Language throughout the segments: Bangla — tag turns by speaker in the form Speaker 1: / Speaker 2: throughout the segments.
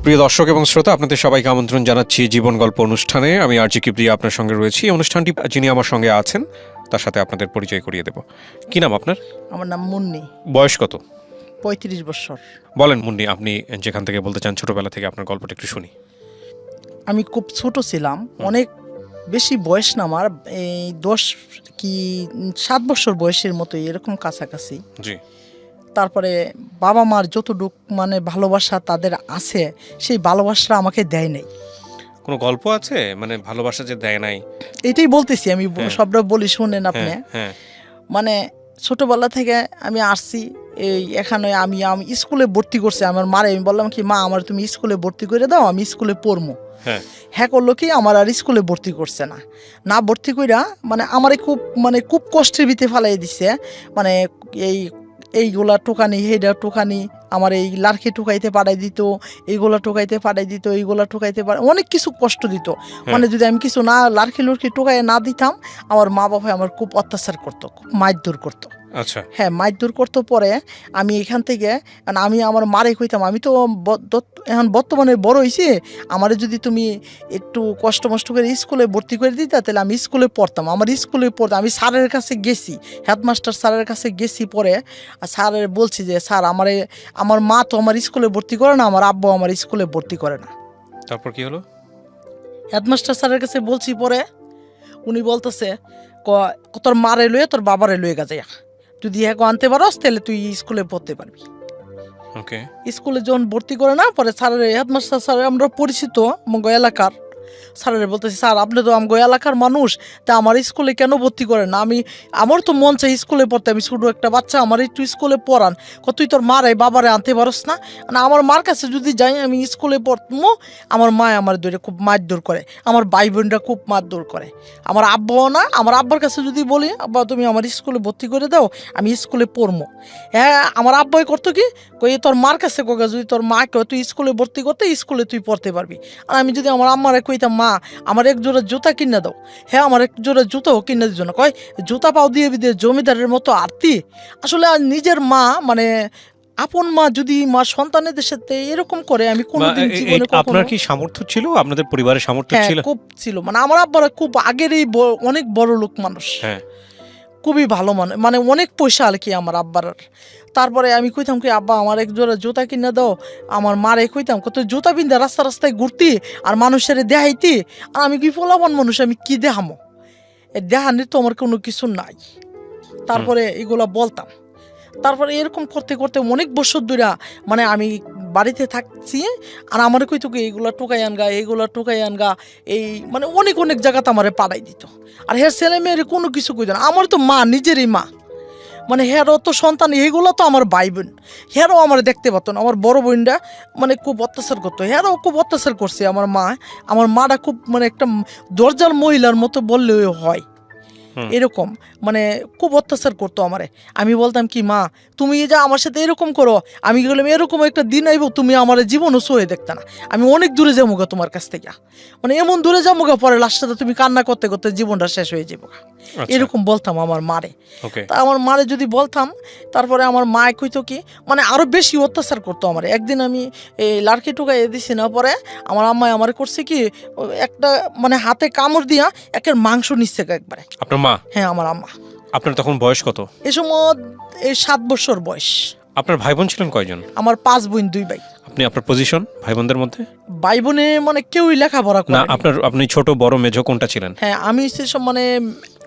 Speaker 1: প্রিয় দর্শক এবং শ্রোতা, আপনাদের সবাইকে আমন্ত্রণ জানাচ্ছি জীবন গল্প অনুষ্ঠানে। আমি আরজি কিবরিয়া আপনার সঙ্গে রয়েছি। অনুষ্ঠানটি যিনি আমার সঙ্গে আছেন তার সাথে আপনাদের পরিচয় করিয়ে দেব। কি নাম আপনার?
Speaker 2: আমার নাম মুন্নি।
Speaker 1: বয়স কত?
Speaker 2: 35 বছর।
Speaker 1: বলেন মুন্নি, আপনি যেখান থেকে বলতে চান, ছোটবেলা থেকে আপনার গল্পটা একটু শুনি।
Speaker 2: আমি খুব ছোট ছিলাম, অনেক বেশি বয়স না, আমার এই 10 কি 7 বছর বয়সের মতো, এরকম কাছাকাছি।
Speaker 1: জি।
Speaker 2: তারপরে বাবা মার যতটুক মানে ভালোবাসা তাদের আছে, সেই ভালোবাসাটা আমাকে দেয় নাই।
Speaker 1: কোনো গল্প আছে মানে ভালোবাসা যে দেয় নাই?
Speaker 2: এটাই বলতেছি আমি, সবটা বলি শুনেন আপনি।
Speaker 1: হ্যাঁ।
Speaker 2: মানে ছোটবেলা থেকে আমি আসছি এই এখানে, আমি স্কুলে ভর্তি করছি আমার মারে। আমি বললাম কি, মা আমার তুমি স্কুলে ভর্তি করে দাও, আমি স্কুলে পড়বো। হ্যাঁ করলো কি, আমার আর স্কুলে ভর্তি করছে না ভর্তি কইরা মানে আমারে খুব কষ্টের ভিতরে ফেলাই দিছে। মানে এইগুলা টোকানি, হেডা টোকানি, আমার এই লার্কি টোকাইতে পাঠাই দিত, এইগুলা টোকাইতে পাঠাই দিত, এইগুলা টোকাইতে অনেক কিছু কষ্ট দিত। মানে যদি আমি কিছু না লার্কি লুর্কি টোকাই না দিতাম, আমার মা বাবা আমার খুব অত্যাচার করতো, খুব মারধর করতো।
Speaker 1: আচ্ছা।
Speaker 2: হ্যাঁ, মারধর করতো। পরে আমি এখান থেকে আমি আমার মারে কইতাম, আমি তো এখন বর্তমানে বড় হয়েছি, আমারে যদি তুমি একটু কষ্ট মষ্ট করে স্কুলে ভর্তি করে দিতা তাহলে আমি স্কুলে পড়তাম। আমার স্কুলে পড়তাম, আমি স্যারের কাছে গেছি, হেডমাস্টার স্যারের কাছে গেছি। পরে স্যারের বলছি যে স্যার আমার মা তো আমার স্কুলে ভর্তি করে না, আমার আব্বু আমার স্কুলে ভর্তি করে না।
Speaker 1: তারপর কি হলো?
Speaker 2: হেডমাস্টার স্যারের কাছে বলছি, পরে উনি বলতেছে তোর মারে লয়ে তোর বাবারে লয়ে গেছে, যদি এখন আনতে পারস তাহলে তুই স্কুলে পড়তে পারবি।
Speaker 1: ওকে।
Speaker 2: স্কুলে যখন ভর্তি করে না, পরে স্যারের হেডমাস্টার স্যার আমরা পরিচিত আমগো এলাকার। স্যারের বলতেছি, স্যার আপনি তো আমগো এলাকার মানুষ, তা আমার স্কুলে কেন ভর্তি করেন না? আমার তো মন চাই স্কুলে পড়তে, আমি ছোটো একটা বাচ্চা, আমার একটু স্কুলে পড়ান। তুই তোর মারে বাবারে আনতে পারস না? আমার মার কাছে যদি যাই আমি স্কুলে পড়বো, আমার মা আমার ধরে খুব মারধর করে, আমার ভাই বোনরা খুব মারধর করে। আমার আব্বাও না, আমার আব্বার কাছে যদি বলি আব্বা তুমি আমার স্কুলে ভর্তি করে দাও, আমি স্কুলে পড়বো। হ্যাঁ, আমার আব্বাই করতো কি, তোর মার কাছে কোকা, যদি তোর মা কেউ তুই স্কুলে ভর্তি করতে, স্কুলে তুই পড়তে পারবি। আর আমি যদি আমার আম্মারে কইতাম, মা আমার এক জোড়া জুতা কিনে দাও, হ্যাঁ আমার এক জোড়া জুতাও কিনে দিত না, কয় জুতা পাও দিয়ে দিয়ে জমিদারের মতো আরতি। আসলে নিজের মা মানে আপন মা যদি মা সন্তানেদের সাথে এরকম করে, আমি কোনোদিন জীবনে কখনো।
Speaker 1: আপনার কি সামর্থ্য ছিল? আপনাদের পরিবারের সামর্থ্য ছিল?
Speaker 2: খুব ছিল। মানে আমার আব্বারা খুব আগেরই অনেক বড় লোক মানুষ, খুবই ভালো মানে অনেক পয়সা আর কি আমার আব্বার। তারপরে আমি কইতাম কি, আব্বা আমার এক জোড়া জুতা কিনে দাও। আমার মারে কইতাম কত জুতা পিন্ধা রাস্তায় ঘুরতি আর মানুষের দেখাইতি, আর আমি কি ফলাবান মানুষ, আমি কি দেখামো? দেখানির তো আমার কোনো কিছু নাই। তারপরে এগুলা বলতাম। তারপরে এরকম করতে করতে অনেক বছর ধরে মানে আমি বাড়িতে থাকছি, আর আমার কইতো কি এইগুলা টোকাই আনগা, এইগুলা টোকাই আনগা, এই মানে অনেক জায়গাতে আমারে পাঠাই দিত। আর হ্যাঁ ছেলে মেয়ের কোনো কিছু কইত না। আমার তো মা, নিজেরই মা, মানে হেরও তো সন্তান, এইগুলো তো আমার ভাই বোন, হেরও আমার দেখতে পাতো না। আমার বড় বোনরা মানে খুব অত্যাচার করতো, হেরও খুব অত্যাচার করছে আমার মা। আমার মাটা খুব মানে একটা দরজার মহিলার মতো বললে হয়, এরকম মানে খুব অত্যাচার করতো আমারে। আমি বলতাম কি, মা তুমি যা আমার সাথে এরকম করো, আমি গেলাম এরকম একটা দিন আইব তুমি আমার জীবনও সয়ে দেখতে না, আমি অনেক দূরে যাবো গা তোমার কাছ থেকে, মানে এমন দূরে যাবো গা, পরে লাস্টে তুমি কান্না করতে করতে জীবনটা শেষ হয়ে যাবো। এরকম বলতাম আমার মারে। তা আমার মারে যদি বলতাম, তারপরে আমার মা কইতো কি, মানে আরো বেশি অত্যাচার করতো আমার। একদিন আমি এই লাড়কি টুকাই দিছি না, পরে আমার আম্মায় আমার করছে কি, একটা মানে হাতে কামড় দিয়া একের মাংস নিচ্ছে একবারে।
Speaker 1: আপনার মা?
Speaker 2: হ্যাঁ, আমার আম্মা।
Speaker 1: আপনার তখন বয়স কত?
Speaker 2: এই সময় 7 বছর বয়স।
Speaker 1: আপনার ভাই বোন ছিলেন কয়জন?
Speaker 2: আমার 5 বোন 2 ভাই।
Speaker 1: আপনি আপনার পজিশন ভাই বোনদের মধ্যে?
Speaker 2: ভাই বোনে মানে কেউই লেখাপড়া করে না।
Speaker 1: আপনি ছোট বড় মেজো কোনটা ছিলেন?
Speaker 2: হ্যাঁ, আমি মানে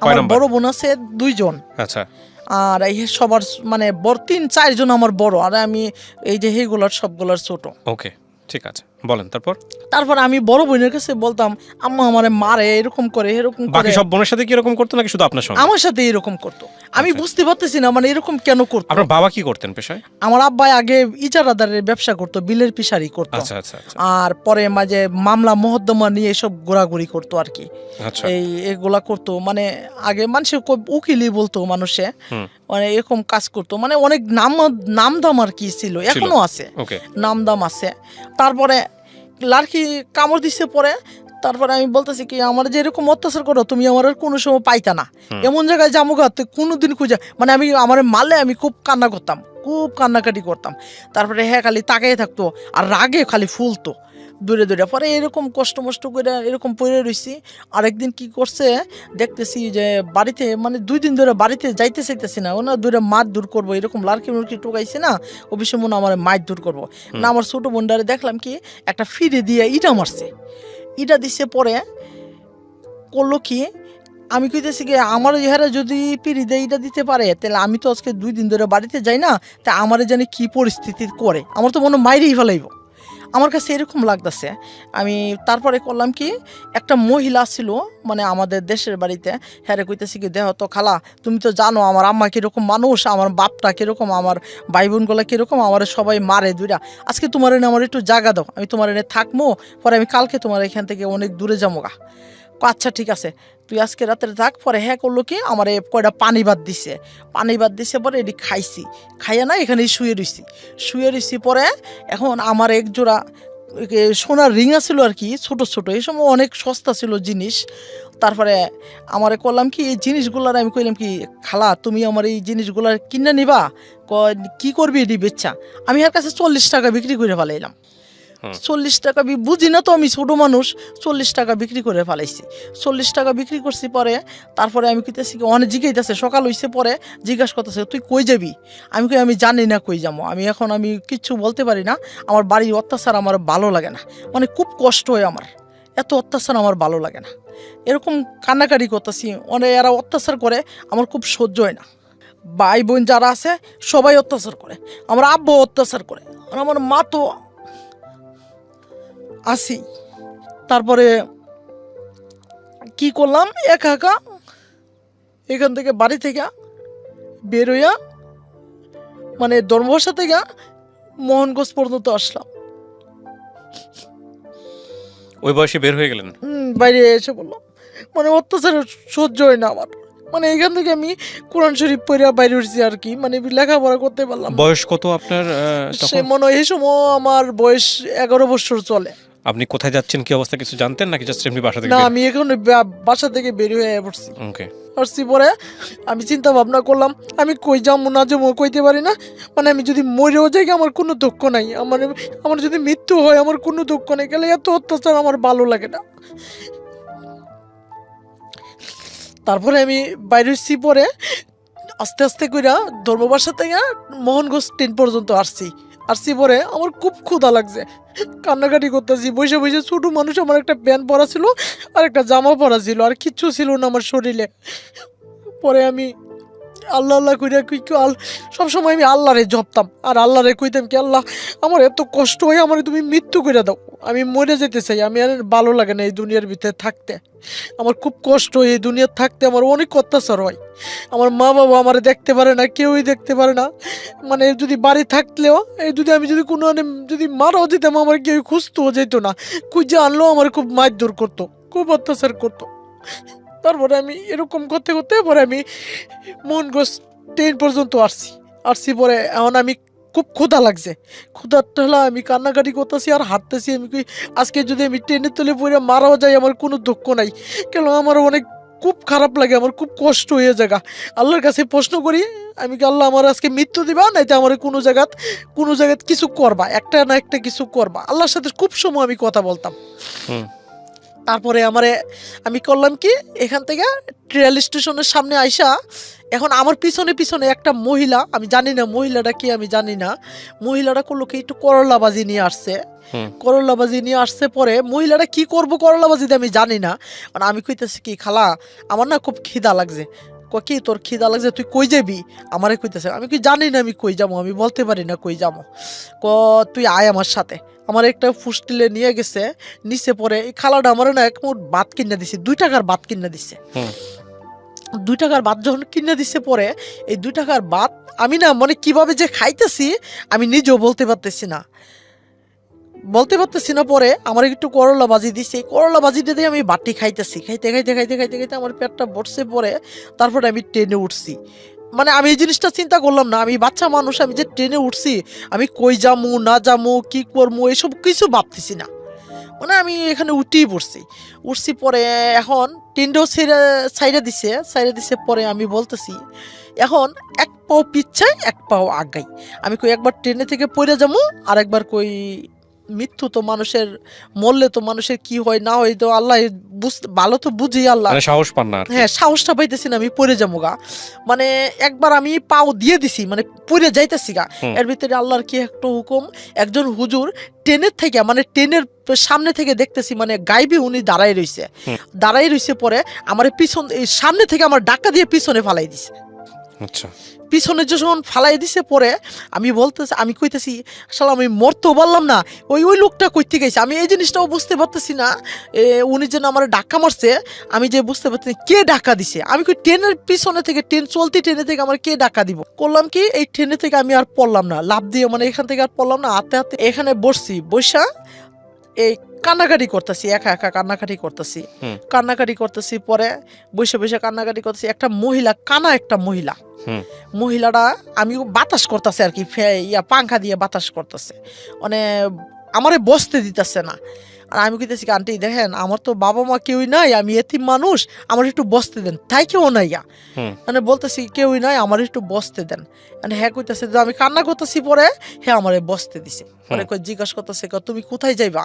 Speaker 2: আমার বড় বোন আছে 2 জন।
Speaker 1: আচ্ছা।
Speaker 2: আর এই সবার মানে 3-4 জন আমার বড়, আর আমি এই যে হেগুলার সবগুলার ছোট।
Speaker 1: ওকে, ঠিক আছে, বলেন তারপর
Speaker 2: আমি বড় বোনের কাছে বলতাম, আম্মা আমারে মারে, এরকম করে এরকম করে।
Speaker 1: বাকি সব বোনের সাথে কি এরকম করতো নাকি শুধু আপনার সঙ্গে?
Speaker 2: আমার সাথে এরকম করতো। আমি বুঝতে পারতেছি না মানে এরকম কেন করতো।
Speaker 1: আপনার বাবা কি করতেন পেশায়?
Speaker 2: আমার আব্বা আগে ইজারাদারের ব্যবসা করতো, বিলের পিসারি করতো।
Speaker 1: আচ্ছা।
Speaker 2: আর পরে মাঝে মামলা মোকদ্দমা নিয়ে এসব ঘোরাঘুরি করতো আর কি। এগুলা করতো, মানে আগে মানুষের উকিলই বলতো মানুষে, মানে এরকম কাজ করতো। মানে অনেক নাম দাম আর কি ছিল, এখনো আছে নাম দাম আছে। তারপরে লাড়কি কামড় দিচ্ছে পরে, তারপরে আমি বলতেছি কি, আমার যে এরকম অত্যাচার করো তুমি আমার আর কোনো সময় পাইতা না, এমন জায়গায় জামুগা কোনোদিন খুঁজে, মানে আমি আমার মারলে আমি খুব কান্না করতাম, খুব কান্নাকাটি করতাম। তারপরে হ্যাঁ খালি তাকাই থাকতো আর রাগে খালি ফুলতো দূরে দূরে। পরে এরকম কষ্ট মষ্ট করে এরকম পড়ে রয়েছি। আরেকদিন কি করছে দেখতেছি যে বাড়িতে মানে 2 দিন ধরে বাড়িতে যাইতে চাইতেছি না, ওনা দূরে মাছ দূর করবো এরকম লাড়কি মুরকি টোকাইছে না, ও বিষয় মনে আমার মাছ দূর করবো না। আমার ছোটো বোনটারে দেখলাম কি একটা ফিরে দিয়ে ইটা মারছে, ইটা দিছে। পরে করলো কি আমি কইতেছি কি আমার ইহারা যদি পিড়ি দিয়ে ইটা দিতে পারে তাহলে আমি তো আজকে 2 দিন ধরে বাড়িতে যাই না, তা আমার জানি কি পরিস্থিতি করে, আমার তো মনে মাইরেই ফেলাইব। আমার কাছে এরকম লাগতেছে। আমি তারপরে করলাম কি একটা মহিলা ছিল মানে আমাদের দেশের বাড়িতে, হ্যাঁ কইতেছি কি দেহ তো খালা তুমি তো জানো আমার আম্মা কীরকম মানুষ, আমার বাপটা কীরকম, আমার ভাই বোনগুলো কীরকম, আমার সবাই মারে দুইরা, আজকে তোমার এনে আমার একটু জায়গা দাও, আমি তোমার এনে থাকবো, পরে আমি কালকে তোমার এখান থেকে অনেক দূরে যাবো গা। আচ্ছা ঠিক আছে তুই আজকে রাত্রে থাক। পরে হ্যাঁ করলো কি আমার কয়টা পানি ভাত দিছে, পানি ভাত দিছে। পরে এটি খাইছি, খাইয়া না এখানেই শুয়ে রইছি। পরে এখন আমার এক জোড়া সোনার রিং ছিল আর কি, ছোট ছোট, এই সময় অনেক সস্তা ছিল জিনিস। তারপরে আমারে করলাম কি এই জিনিসগুলার আমি কইলাম কি খালা তুমি আমার এই জিনিসগুলা কিনে নিবা, কি করবি এটি বেচা। আমি এর কাছে 40 টাকা বিক্রি করে ফেলাইলাম। 40 টাকা বুঝি না তো আমি ছোটো মানুষ, 40 টাকা বিক্রি করে ফেলাইছি। 40 টাকা বিক্রি করছি। পরে তারপরে আমি কইতেছি অনেক জিজ্ঞাসা সকাল হইছে, পরে জিজ্ঞাসা করতেছে তুই কই যাবি, আমি কই আমি জানি না কই যাবো, আমি কিচ্ছু বলতে পারি না, আমার বাড়ির অত্যাচার আমার ভালো লাগে না, মানে খুব কষ্ট হয় আমার, এত অত্যাচার আমার ভালো লাগে না। এরকম কান্নাকাটি করতেছি, অনেক এরা অত্যাচার করে আমার খুব সহ্য হয় না। ভাই বোন যারা আছে সবাই অত্যাচার করে, আমার আব্বু অত্যাচার করে, আর আমার মা তো আসি। তারপরে কি করলাম একা একা এখান থেকে বাড়ি থেকে বের হইয়া মানে ধর্মবাসা থেকে মোহনগঞ্জ পর্যন্ত আসলাম।
Speaker 1: ওই বয়সে বের হয়ে গেলেন?
Speaker 2: বাইরে এসে বললাম মানে অত্যাচার সহ্য হয় না আমার, মানে এখান থেকে আমি কোরআন শরীফ পড়ে বাইরে উঠছি আর কি, মানে লেখাপড়া করতে পারলাম।
Speaker 1: বয়স কত আপনার
Speaker 2: সে মনে হয় এই সময় আমার বয়স 11 বছর চলে।
Speaker 1: আপনি কোথায় যাচ্ছেন কি অবস্থা কিছু জানতেন নাকি জাস্ট এমনি বাসা থেকে?
Speaker 2: না আমি এখন বাসা থেকে বের হয়ে পড়ছি।
Speaker 1: ওকে।
Speaker 2: আসছি পরে আমি চিন্তা ভাবনা করলাম আমি কই যাবো না যাবো কইতে পারি না, মানে আমি যদি মরেও যাই আমার কোনো দুঃখ নাই, আমার যদি মৃত্যু হয় আমার কোনো দুঃখ নেই, গেলে এত অত্যাচার আমার ভালো লাগে না। তারপরে আমি বাইরে হচ্ছি। পরে আস্তে আস্তে কইরা ধর্মবাসা থেকে মোহনগঞ্জ ট্রেন পর্যন্ত আসছি। পরে আমার খুব ক্ষুধা লাগছে, কান্নাকাটি করতেছি বসে বসে। ছোটো মানুষ, আমার একটা প্যান্ট পরা ছিল আর একটা জামা পরা ছিল, আর কিচ্ছু ছিল না আমার শরীরে। পরে আমি আল্লাহ আল্লাহ কইরা সবসময় আমি আল্লাহরে জপতাম আর আল্লাহরে কইতাম কি আল্লাহ আমার এত কষ্ট হয়, আমার তুমি মৃত্যু করে দাও, আমি মরে যেতে চাই, আমি আর ভালো লাগে না এই দুনিয়ার ভিতরে থাকতে, আমার খুব কষ্ট হয় এই দুনিয়ার থাকতে, আমার অনেক অত্যাচার হয়, আমার মা বাবা আমার দেখতে পারে না, কেউই দেখতে পারে না, মানে যদি বাড়ি থাকলেও আমি যদি কোনো যদি মারাও যেতাম আমার কেউ খুঁজতেও যেত না, খুঁজে আনলেও আমার খুব মারধর করতো, খুব অত্যাচার করতো। তারপরে আমি এরকম করতে করতে পরে আমি মোহনগঞ্জ ট্রেন পর্যন্ত আসছি। পরে এখন আমি খুব ক্ষুধা লাগছে, ক্ষুধাটা হলো আমি কান্নাকাটি করতেছি আর হাঁটতেছি। আমি আজকে যদি আমি ট্রেনের তলে পড়ে মারাও যাই আমার কোনো দুঃখ নাই, কেন আমার অনেক খুব খারাপ লাগে, আমার খুব কষ্ট হয়ে জায়গা। আল্লাহর কাছে প্রশ্ন করি আমি কি আল্লাহ আমার আজকে মৃত্যু দিবা, নাইতে আমার কোনো জায়গাত কিছু করবা, একটা না একটা কিছু করবা। আল্লাহর সাথে খুব সময় আমি কথা বলতাম। তারপরে আমি করলাম কি এখান থেকে রেল স্টেশনের সামনে আইসা, এখন আমার পিছনে পিছনে একটা মহিলা, আমি জানি না মহিলাটা কি, আমি জানি না মহিলাটা করলো কি একটু করলাবাজি নিয়ে আসছে। পরে মহিলাটা কি করবো করলাবাজিতে আমি জানি না, মানে আমি কইতেছি কি খালা আমার না খুব খিদা লাগছে, কি তোর খিদা লাগছে তুই কই যাবি, আমারে কইতেছে, আমি কি জানি না আমি কই যাবো, আমি বলতে পারি না কই যাবো, তুই আয় আমার সাথে। আমার একটা ফুস্টিলে নিয়ে গেছে নিচে। পরে এই খালাটা আমার না এক মুঠ ভাত কিনে দিছে, 2 টাকার ভাত কিনে দিচ্ছে। 2 টাকার ভাত যখন কিনে দিচ্ছে, পরে এই 2 টাকার ভাত আমি না মানে কিভাবে যে খাইতেছি আমি নিজেও বলতে পারতেছি না। পরে আমার একটু করলা ভাজি দিছে, করলা ভাজিটা দিয়ে আমি বাটি খাইতেছি, খাইতে আমার পেটটা ভরছে। পরে তারপরে আমি ট্রেনে উঠছি, মানে আমি এই জিনিসটা চিন্তা করলাম না, আমি বাচ্চা মানুষ, আমি যে ট্রেনে উঠছি আমি কই যামু না যামু কি করবো এসব কিছু ভাবতেছি না। মানে আমি এখানে উঠেই উঠছি পরে এখন টেন্ডও সাইডে দিছে পরে আমি বলতেছি এখন এক পাও পিচ্ছাই এক পাও আগাই, আমি কই একবার ট্রেনে থেকে পড়ে যাবো আর একবার কই মৃত্যু তো মানুষের, মরলে তো মানুষের কি হয় না হয় তো আল্লাহ ভালো তো বুঝি আল্লাহ,
Speaker 1: সাহস পান না।
Speaker 2: হ্যাঁ সাহসটা পাইতেছি না, আমি পড়ে যাবো গা। মানে একবার আমি পাও দিয়ে দিছি, মানে পড়ে যাইতেছি গা, এর ভিতরে আল্লাহর কি একটা হুকুম, একজন হুজুর ট্রেনের থেকে মানে ট্রেনের সামনে থেকে দেখতেছি মানে গাইবি উনি দাঁড়াই রইছে পরে আমার পিছন সামনে থেকে আমার ডাক্কা দিয়ে পিছনে ফালাই দিছে।
Speaker 1: আচ্ছা,
Speaker 2: পিছনে যখন ফালাই দিছে পরে আমি কইতেছি আসলে আমি মরতেও বললাম না, ওই লোকটা কইতে গেছে, আমি এই জিনিসটাও বুঝতে পারতেছি না উনি যেন আমার ডাক্কা মারছে, আমি যে বুঝতে পারতেছি কে ডাক্কা দিছে। আমি কই ট্রেনের পিছনে থেকে চলতি ট্রেনে থেকে আমার কে ডাক্কা দিব। করলাম কি এই ট্রেনে থেকে আমি আর পড়লাম না, লাফ দিয়ে মানে এখান থেকে আর পড়লাম না, হাতে হাতে এখানে বসা এই কান্নাকাটি করতেছি, একা একা কান্নাকাটি করতেছি পরে বসে কান্নাকাটি করতেছি। একটা মহিলা একটা মহিলাটা আমি বাতাস করতেছে আর কি, পাংখা দিয়ে বাতাস করতেছে, মানে আমারে বসতে দিতেছে না। আর আমি কইতেছি আন্টি দেখেন আমার তো বাবা মা কেউই নাই, আমি এতিম মানুষ, আমার একটু বসতে দেন। তাই কেউ নাই মানে বলতেছি কেউই নাই, আমার একটু বসতে দেন। মানে হ্যাঁ কইতেছে আমি কান্না করতেছি পরে হ্যাঁ আমারে বসতে দিছে। পরে জিজ্ঞাসা করতেছে তুমি কোথায় যাইবা,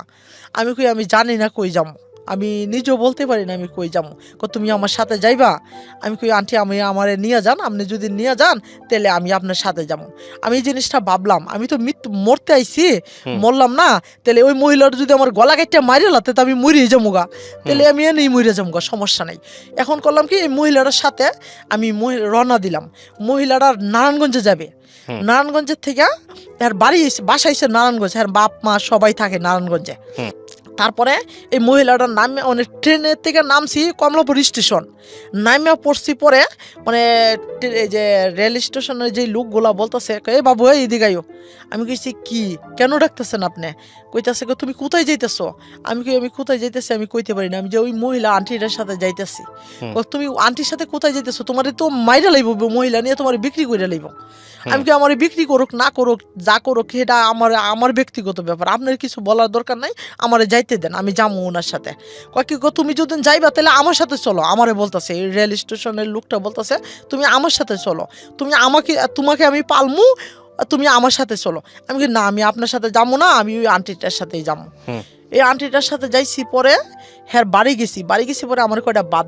Speaker 2: আমি কই আমি জানি না কই যাবো, আমি নিজেও বলতে পারি না আমি কই যাবো। তুমি আমার সাথে যাইবা, আমি কই আন্টি আমি আমারে নিয়ে যান, আপনি যদি নিয়ে যান তাহলে আমি আপনার সাথে যাবো। আমি এই জিনিসটা ভাবলাম আমি তো মরতে আইছি, মরলাম না, তাহলে ওই মহিলাটা যদি আমার গলা কেটে মারিয়ে লাতে তো আমি মরিয়ে যাবো গা, তাহলে আমি এনেই মরে যাবো গা, সমস্যা নাই। এখন করলাম কি এই মহিলাটার সাথে আমি রওনা দিলাম। মহিলাটা নারায়ণগঞ্জে যাবে, নারায়ণগঞ্জের থেকে এর বাসা এসে নারায়ণগঞ্জ, হ্যাঁ বাপ মা সবাই থাকে নারায়ণগঞ্জে। তারপরে এই মহিলাটার নামে মানে ট্রেনের থেকে নামছি কমলাপুর স্টেশন, নামে পড়ছি পরে মানে এই যে রেল স্টেশনের যে লোকগুলা বলতেছে এই বাবু এই এদিকে আইও। আমি কইছি কি কেন ডাকতেছেন আপনি, কইতাছে তুমি কোথায় যাইতেছো। আমি কোথায় যাইতেছি আমি কইতে পারি না, আমি যে ওই মহিলা আন্টিটার সাথে যাইতেছি। তুমি আন্টির সাথে কোথায় যাইতেছো, তোমার তো মাইরা লাইব, মহিলা নিয়ে তোমার বিক্রি করে লাইব। আমি কি আমার বিক্রি করুক না করুক যা করুক সেটা আমার ব্যক্তিগত ব্যাপার, আপনার কিছু বলার দরকার নাই, আমারে যাইতে দেন, আমি যাবো ওনার সাথে। কি তুমি যদি যাইবা তাহলে আমার সাথে চলো, আমারে বলতেছে এই রেল স্টেশনের লোকটা বলতেছে তুমি আমার সাথে চলো, তোমাকে আমি পালমু, তুমি আমার সাথে চলো। আমি না আমি আপনার সাথে যাবো না, আমি ওই আন্টিটার সাথেই যাবো। এই আন্টিটার সাথে যাইছি পরে হ্যাঁ বাড়ি গেছি পরে আমার কয়টা বাদ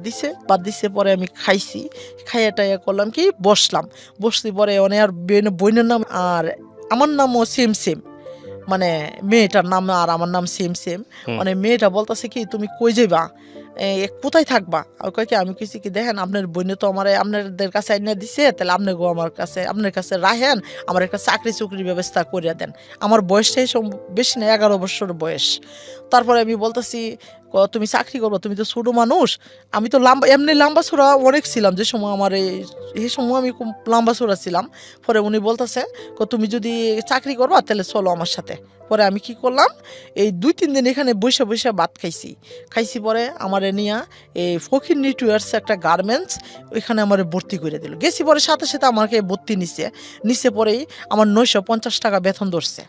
Speaker 2: দিছে পরে আমি খাইছি, খাইয়া টাইয়া করলাম কি বসছি পরে অনেক আর বোনের নাম আর আমার নামও সেম মানে মেয়েটার নাম আর আমার নাম সেম মানে মেয়েটা বলতেছে কি তুমি কই যাইবা, কোথায় থাকবা। আমি কইছি কি দেখেন আপনার বোনে তো আমার আপনাদের কাছে আইনা দিছে, তাহলে আপনি গো আপনার কাছে রাখেন, আমার একটা চাকরির ব্যবস্থা করে দেন। আমার বয়সটাই বেশি না, 11 বছর বয়স। তারপরে আমি বলতেছি তুমি চাকরি করবো, তুমি তো ছোটো মানুষ, আমি তো এমনি লম্বা ছোড়া অনেক ছিলাম যে সময় আমার এই সময় আমি খুব লম্বা ছোড়া ছিলাম। পরে উনি বলতেছে তুমি যদি চাকরি করবা তাহলে চলো আমার সাথে। পরে আমি কি করলাম এই 2-3 দিন এখানে বসে ভাত খাইছি পরে আমার নিয়ে এই ফকির নেটওয়ার্কস একটা গার্মেন্টস ওইখানে আমার ভর্তি করে দিল। গেছি পরে সাথে আমাকে ভর্তি নিচে পরেই আমার 950 টাকা বেতন ধরছে।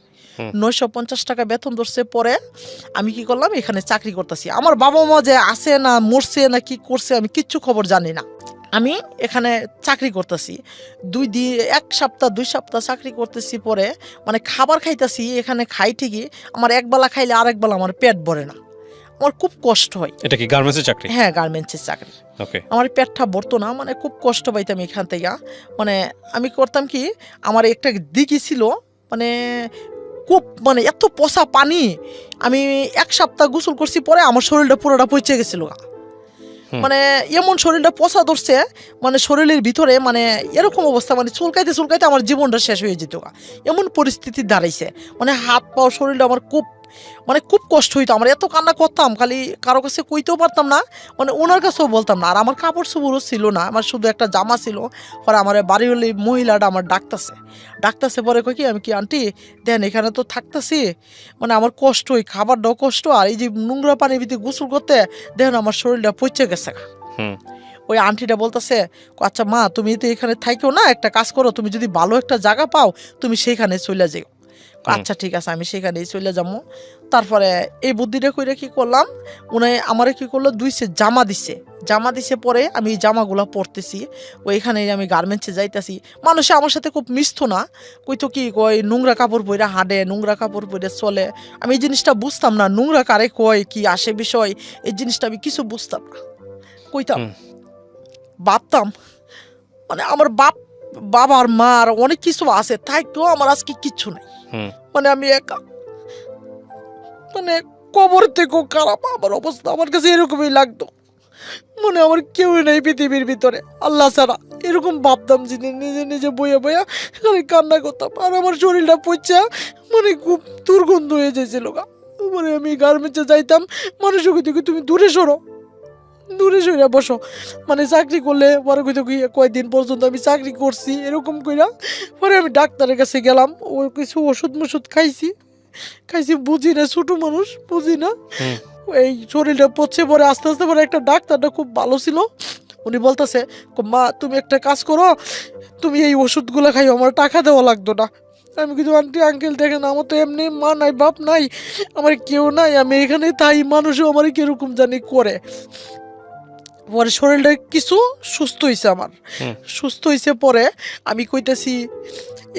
Speaker 2: 950 টাকা বেতন ধরছে পরে আমি কি করলাম এখানে চাকরি করতেছি। আমার বাবা মা যে আছে না মরছে না কি করছে আমি কিচ্ছু খবর জানি না। আমি এখানে চাকরি করতেছি 2 সপ্তাহ চাকরি করতেছি। পরে মানে খাবার খাইতেছি, এখানে খাই ঠিকই, আমার একবেলা খাইলে আরেক বেলা আমার পেট ভরে না, আমার খুব কষ্ট হয়।
Speaker 1: এটা কি গার্মেন্টসের চাকরি? হ্যাঁ
Speaker 2: গার্মেন্টসের চাকরি।
Speaker 1: ওকে।
Speaker 2: আমার পেটটা ভরতো না, মানে খুব কষ্ট পাইতাম এখান থেকে। মানে আমি করতাম কি আমার একটা দিকই ছিল মানে খুব মানে এত পচা পানি, আমি 1 সপ্তাহ গোসল করছি পরে আমার শরীরটা পুরোটা পচে গেছিল। মানে এমন শরীরটা পচা ধরছে, মানে শরীরের ভিতরে মানে এরকম অবস্থা, মানে চুলকাইতে আমার জীবনটা শেষ হয়ে যেত, এমন পরিস্থিতি দাঁড়াইছে। মানে হাত পা শরীরটা আমার খুব কষ্ট হইতো। আমার এত কান্না করতাম, খালি কারো কাছে কইতেও পারতাম না, মানে ওনার কাছেও বলতাম না। আর আমার কাপড় চোপড়ও ছিল না, আমার শুধু একটা জামা ছিল। পরে আমার বাড়ি হলে মহিলাটা আমার ডাকতেছে পরে কই কি আমি কি আন্টি দেন এখানে তো থাকতেছি, মানে আমার কষ্ট, ওই খাবারটাও কষ্ট, আর এই যে নোংরা পানির ভিতরে গোসল করতে দেখেন আমার শরীরটা পচে গেছে। ওই আন্টিটা বলতেছে আচ্ছা মা তুমি তো এখানে থাইকেও না, একটা কাজ করো, তুমি যদি ভালো একটা জায়গা পাও তুমি সেইখানে চলে যাও। আচ্ছা ঠিক আছে আমি সেখানেই চলে যাবো। তারপরে এই বুদ্ধিটা কইরা কি করলাম, উনি আমারে কি করলো, 2 সেট জামা দিছে পরে আমি এই জামাগুলা পরতেছি, ওইখানে আমি গার্মেন্টসে যাইতাছি। মানুষে আমার সাথে খুব মিশতো না, কইতো কি কয় নোংরা কাপড় পরে হাঁটে, নোংরা কাপড় পরে চলে। আমি এই জিনিসটা বুঝতাম না, নোংরা কারে কয়, কি আসে বিষয়, এই জিনিসটা আমি কিছু বুঝতাম না। কইতাম, ভাবতাম মানে আমার বাবার মার অনেক কিছু আছে, তাই কেউ আমার আজকে কিচ্ছু নাই, মানে আমি একা, মানে কবর থেকেও খারাপ আমার অবস্থা। আমার কাছে এরকমই লাগতো, মানে আমার কেউ নেই পৃথিবীর ভিতরে আল্লাহ ছাড়া, এরকম ভাবতাম। নিজে নিজে বইয়া বইয়া কান্না করতাম, আর আমার শরীরটা পচা মানে খুব দুর্গন্ধ হয়ে যাইছিল গা। মানে আমি গার্মেন্টসে যাইতাম, মানুষ কইতো কি তুমি দূরে সরো বসো, মানে চাকরি করলে পরে কইতো কি কয়েকদিন পর্যন্ত আমি চাকরি করছি এরকম কইরা। পরে আমি ডাক্তারের কাছে গেলাম, ও কিছু ওষুধ খাইছি, বুঝি না, ছোট মানুষ বুঝি না, এই শরীরটা পচে পরে আস্তে আস্তে। পরে একটা ডাক্তারটা খুব ভালো ছিল, উনি বলতেছে, মা তুমি একটা কাজ করো, তুমি এই ওষুধগুলো খাই, আমার টাকা দেওয়া লাগতো না। আমি কিন্তু আন্টি আঙ্কেল দেখেন, আমার তো এমনি মা নাই বাপ নাই, আমার কেউ নাই, আমি এখানে তাই মানুষও আমার কিরকম জানি করে। পরে শরীরটা কিছু সুস্থ হয়েছে আমার, সুস্থ হয়েছে পরে আমি কইতেছি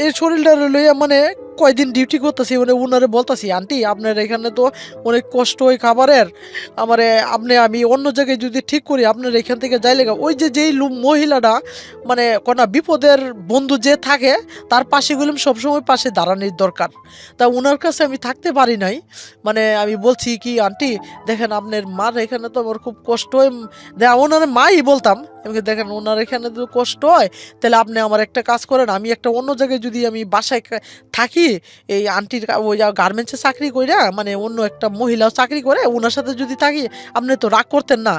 Speaker 2: এই শরীরটা লইয়া মানে কয়দিন ডিউটি করতেছি, মানে ওনারে বলতেছি, আন্টি আপনার এখানে তো অনেক কষ্ট হয় খাবারের, আমি অন্য জায়গায় যদি ঠিক করি আপনার এখান থেকে যাই লেগা। ওই যেই মহিলাটা মানে কোনা বিপদের বন্ধু যে থাকে, তার পাশে গেলাম সবসময় পাশে দাঁড়ানোর দরকার। তা ওনার কাছে আমি থাকতে পারি নাই, মানে আমি বলছি কি আন্টি দেখেন আপনার মার এখানে তো আমার খুব কষ্ট হয়, ওনার মাই বলতাম, আমি দেখেন ওনার এখানে তো কষ্ট হয়, তাহলে আপনি আমার একটা কাজ করেন, আমি একটা অন্য জায়গায় যদি আমি বাসায় থাকি, এই আন্টির ওই গার্মেন্টসে চাকরি করে, মানে অন্য একটা মহিলাও চাকরি করে, ওনার সাথে যদি থাকি আপনি তো রাগ করতেন না।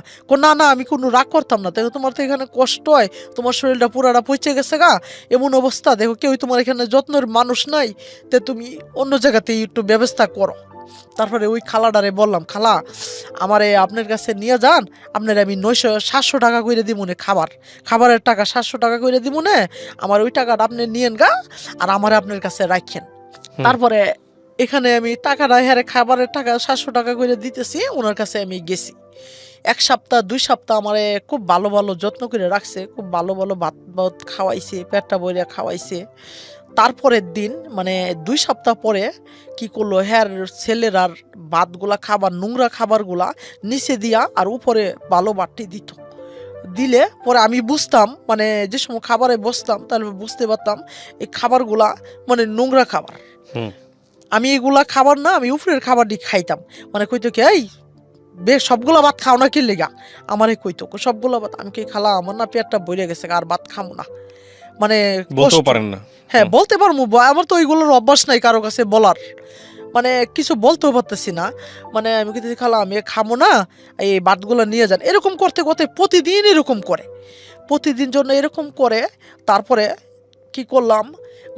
Speaker 2: না আমি কোনো রাগ করতাম না, দেখো তোমার তো এখানে কষ্ট হয়, তোমার শরীরটা পুরাটা পচে গেছে গা, এমন অবস্থা, দেখো কেউ তোমার এখানে যত্নের মানুষ নাই, তে তুমি অন্য জায়গাতেই একটু ব্যবস্থা করো। তারপরে ওই খালাডারে বললাম, খালা আমারে আপনার কাছে নিয়ে যান, আপনার আমি 700 টাকা করে দিব না, খাবারের টাকা 700 টাকা করে দিব না, আমার ওই টাকাটা আপনি নিয়েন গা, আর আমার আপনার কাছে রাখেন। তারপরে এখানে আমি টাকাটা হারে খাবারের টাকা 700 টাকা করে দিতেছি, ওনার কাছে আমি গেছি। 1 সপ্তাহ 2 সপ্তাহ আমারে খুব ভালো ভালো যত্ন করে রাখছে, খুব ভালো ভালো ভাত খাওয়াইছে, পেটটা বইরা খাওয়াইছে। তারপরের দিন মানে 2 সপ্তাহ পরে কি করলো, হ্যার ছেলের আর ভাতগুলা খাবার, নোংরা খাবারগুলা নিচে দিয়া আর উপরে ভালো বাটি দিলে পরে আমি বুঝতাম, মানে যে সময় খাবারে বসতাম তাহলে বুঝতে পারতাম এই খাবারগুলা মানে নোংরা খাবার। আমি এগুলা খাবার না, আমি উপরের খাবারটি খাইতাম। মানে কইতো কি এই বেশ সবগুলা ভাত খাও না কি লেগা, আমারে কইতো সবগুলা ভাত। আমি কি খালা আমার না পেটটা বইরে গেছে, আর ভাত খামো না, মানে
Speaker 1: বলতেও পারেন না।
Speaker 2: হ্যাঁ বলতে পারবো, আমার তো ওইগুলোর অভ্যাস নাই কারো কাছে বলার, মানে কিছু বলতেও পারতেছি না। মানে আমি কিন্তু খালা আমি খামো না, এই ভাতগুলো নিয়ে যান। এরকম করতে করতে প্রতিদিন এরকম করে, প্রতিদিন জন্য এরকম করে। তারপরে কি করলাম,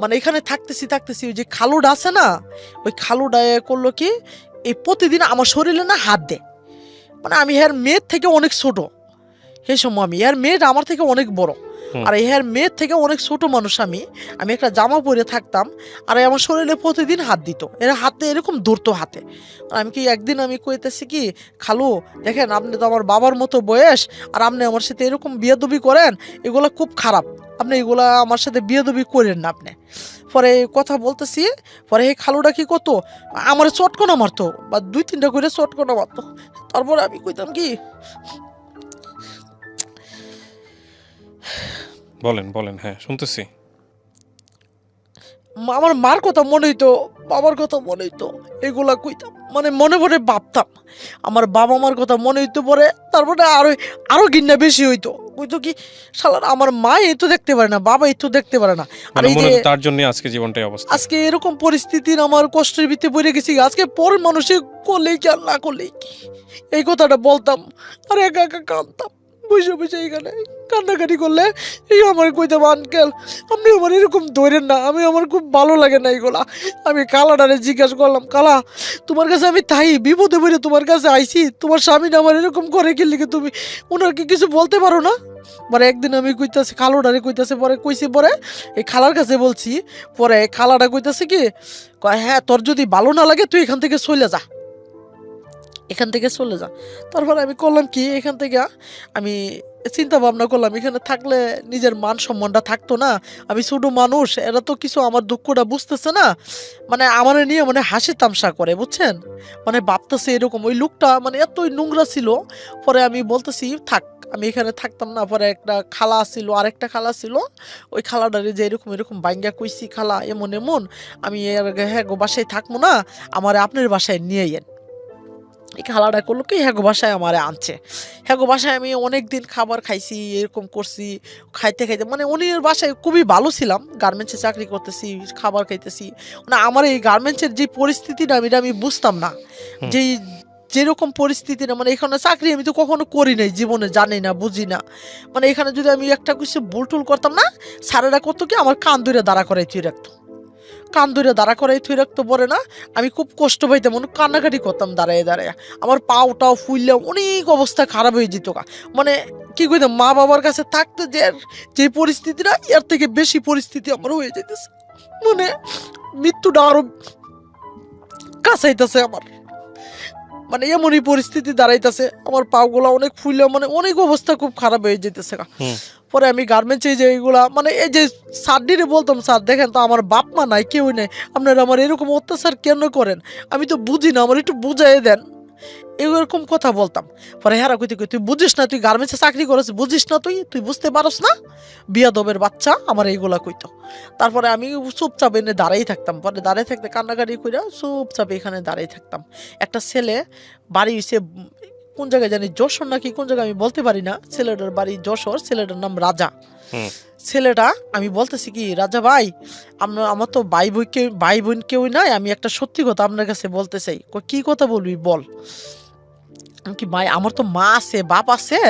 Speaker 2: মানে এখানে থাকতেছি ওই যে খালুটা আছে না, ওই খালুটা করলো কি এই প্রতিদিন আমার শরীরে না হাত দেয়। মানে আমি এর মেয়ের থেকে অনেক ছোট, সেই সময় আমি এর মেয়েটা আমার থেকে অনেক বড়, আর এর মেয়ের থেকে অনেক ছোট মানুষ। আমি একটা জামা পরে থাকতাম, আর আমার শরীরে প্রতিদিন হাত দিত, এর হাতে এরকম ধরতো হাতে। আমি কি একদিন আমি কইতেছি কি খালু দেখেন আপনি তো আমার বাবার মতো বয়স, আর আপনি আমার সাথে এরকম বিয়াদবি করেন, এগুলা খুব খারাপ, আপনি এগুলা আমার সাথে বিয়াদবি করেন না আপনি। পরে কথা বলতেছি, পরে এই খালুটা কি করতো, আমার চটকনা মারতো, বা 2-3টা করে চটকনা মারতো। তারপরে আমি কইতাম কি,
Speaker 1: বলেন হ্যাঁ শুনতেছি।
Speaker 2: আমার মার কথা মনে হইতো, বাবার কথা মনে হইতো, এগুলা কইতাম, মানে মনে মনে ভাবতাম আমার বাবা মার কথা মনে হইতো। পরে তারপরে আরো ঘৃণা বেশি হইতো, কইতো কি শালার আমার মা এই তো দেখতে পারে না, বাবা এই তো দেখতে পারে না, আর এই যে
Speaker 1: তার জন্য আজকে জীবনটাই অবস্থা,
Speaker 2: আজকে এরকম পরিস্থিতির আমার কষ্টের ভিতরে পড়ে গেছি। আজকে পর মানুষে করলেই কি আর না করলেই কি, এই কথাটা বলতাম আর একা একা কাঁদতাম, বসে এখানে কান্নাকাটি করলে এই আমার কইতাম আঙ্কেল আপনি আমার এরকম ধরেন না, আমার খুব ভালো লাগে না এগুলা। আমি কালাডারে জিজ্ঞাসা করলাম, কালা তোমার কাছে আমি তাই বিপদে পড়ে তোমার কাছে আইছি, তোমার স্বামী আমার এরকম করে কি লিখে, তুমি ওনাকে কিছু বলতে পারো না? পরে একদিন আমি কইতাছি খালোডারে কইতাছে, পরে কইছি, পরে এই খালার কাছে বলছি, পরে খালাটা কইতাছে কি হ্যাঁ তোর যদি ভালো না লাগে তুই এখান থেকে চলে যা, এখান থেকে চলে যা। তারপরে আমি করলাম কি, এখান থেকে আমি চিন্তা ভাবনা করলাম এখানে থাকলে নিজের মান সম্মানটা থাকতো না। আমি ছোট মানুষ, এরা তো কিছু আমার দুঃখটা বুঝতেছে না, মানে আমার নিয়ে মানে হাসি তামসা করে, বুঝছেন, মানে ভাবতেছে এরকম। ওই লোকটা মানে এতই নোংরা ছিল। পরে আমি বলতেছি থাক, আমি এখানে থাকতাম না। পরে একটা খালা ছিল, আরেকটা খালা ছিল, ওই খালাটারে যে এরকম এরকম বাইঙ্গা কইছি, খালা এমন এমন, আমি হ্যাঁ গো বাসায় থাকবো না, আমার আপনার বাসায় নিয়ে যান। এই খালাটা করলো কি, হ্যাগো বাসায় আমার আনছে। হ্যাগো বাসায় আমি অনেক দিন খাবার খাইছি, এরকম করছি, খাইতে খাইতে মানে উনি বাসায় খুবই ভালো ছিলাম, গার্মেন্টসে চাকরি করতেছি, খাবার খাইতেছি। মানে আমার এই গার্মেন্টসের যে পরিস্থিতিটা এটা আমি বুঝতাম না, যেই যেরকম পরিস্থিতি না, মানে এখানে চাকরি আমি তো কখনো করি নাই জীবনে, জানি না, বুঝি না। মানে এখানে যদি আমি একটা কিছু ভুল টুল করতাম না, স্যারেরা করতো কি আমার কান ধরে দাঁড়া করাই তুই রাখতো, কান ধরে দাঁড়া করাই থুই রাখতে পারে না। আমি খুব কষ্ট পাইতাম, অনেক কান্নাকাটি করতাম দাঁড়ায় দাঁড়ায়, আমার পাওটাও ফুললে অনেক অবস্থা খারাপ হয়ে যেত। মানে কি কইতাম, মা বাবার কাছে থাকতে যে পরিস্থিতিটা, এর থেকে বেশি পরিস্থিতি আমার হয়ে যেতেছে, মানে মৃত্যুটা আরো কাছাইতেছে আমার, মানে এমনই পরিস্থিতি দাঁড়াইতেছে, আমার পাগুলা অনেক ফুললে মানে অনেক অবস্থা খুব খারাপ হয়ে যেতেছে। পরে আমি গার্মেন্টসে যে এইগুলা মানে এই যে স্যারডিরে বলতাম, স্যার দেখেন তো আমার বাপ মা নাই, কেউ নেই, আপনারা আমার এরকম অত্যাচার কেন করেন, আমি তো বুঝি না, আমার একটু বুঝাই দেন, এরকম কথা বলতাম। পরে হেরা কইতে কই, তুই বুঝিস না, তুই গার্মেন্টসে চাকরি করেছিস, বুঝিস না, তুই বুঝতে পারস না, বিয়াদবের বাচ্চা, আমার এইগুলা কইতো। তারপরে আমি চুপচাপ এনে দাঁড়াই থাকতাম, পরে দাঁড়াই থাকতে কান্নাকাটি কইরা চুপচাপ এখানে দাঁড়াই থাকতাম। একটা ছেলে বাড়ি হইছে কোন জায়গায় জানি, যশোর নাকি কোন জায়গায় আমি বলতে পারি না, ছেলেটার বাড়ি যশোর, ছেলেটার নাম রাজা। ছেলেটা আমি বলতেছি কি, রাজা ভাই, আমার তো ভাই বোন কেউ নাই, আমি একটা সত্যি কথা আপনার কাছে বলতে চাই। কি কথা বলবি বল। কি ভাই, আমার তো মা আছে, বাপ আছে,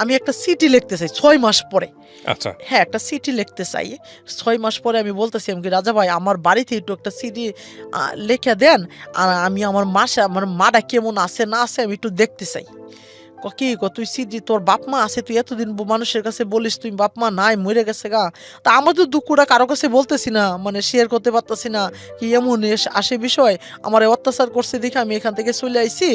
Speaker 2: আমি একটা চিঠি লিখতে চাই 6 মাস পরে।
Speaker 1: আচ্ছা,
Speaker 2: হ্যাঁ, একটা চিঠি লিখতে চাই 6 মাস পরে। আমি বলতেছি আমি কি, রাজা ভাই আমার বাড়িতে একটু একটা চিঠি লিখে দেন, আর আমি আমার মাটা কেমন আছে না আছে আমি একটু দেখতে চাই। কি তুই সিদ্ধি, তোর বাপ মা আছে, তুই এতদিন মানুষের কাছে বলিস তুই বাপ মা নাই, মরে গেছে গা। তা আমার তো দুঃখটা কারো কাছে বলতেছি না, মানে শেয়ার করতে পারতেছি না, কি এমন আসে বিষয়, আমার অত্যাচার করছে দেখে আমি এখান থেকে চলে আইছি,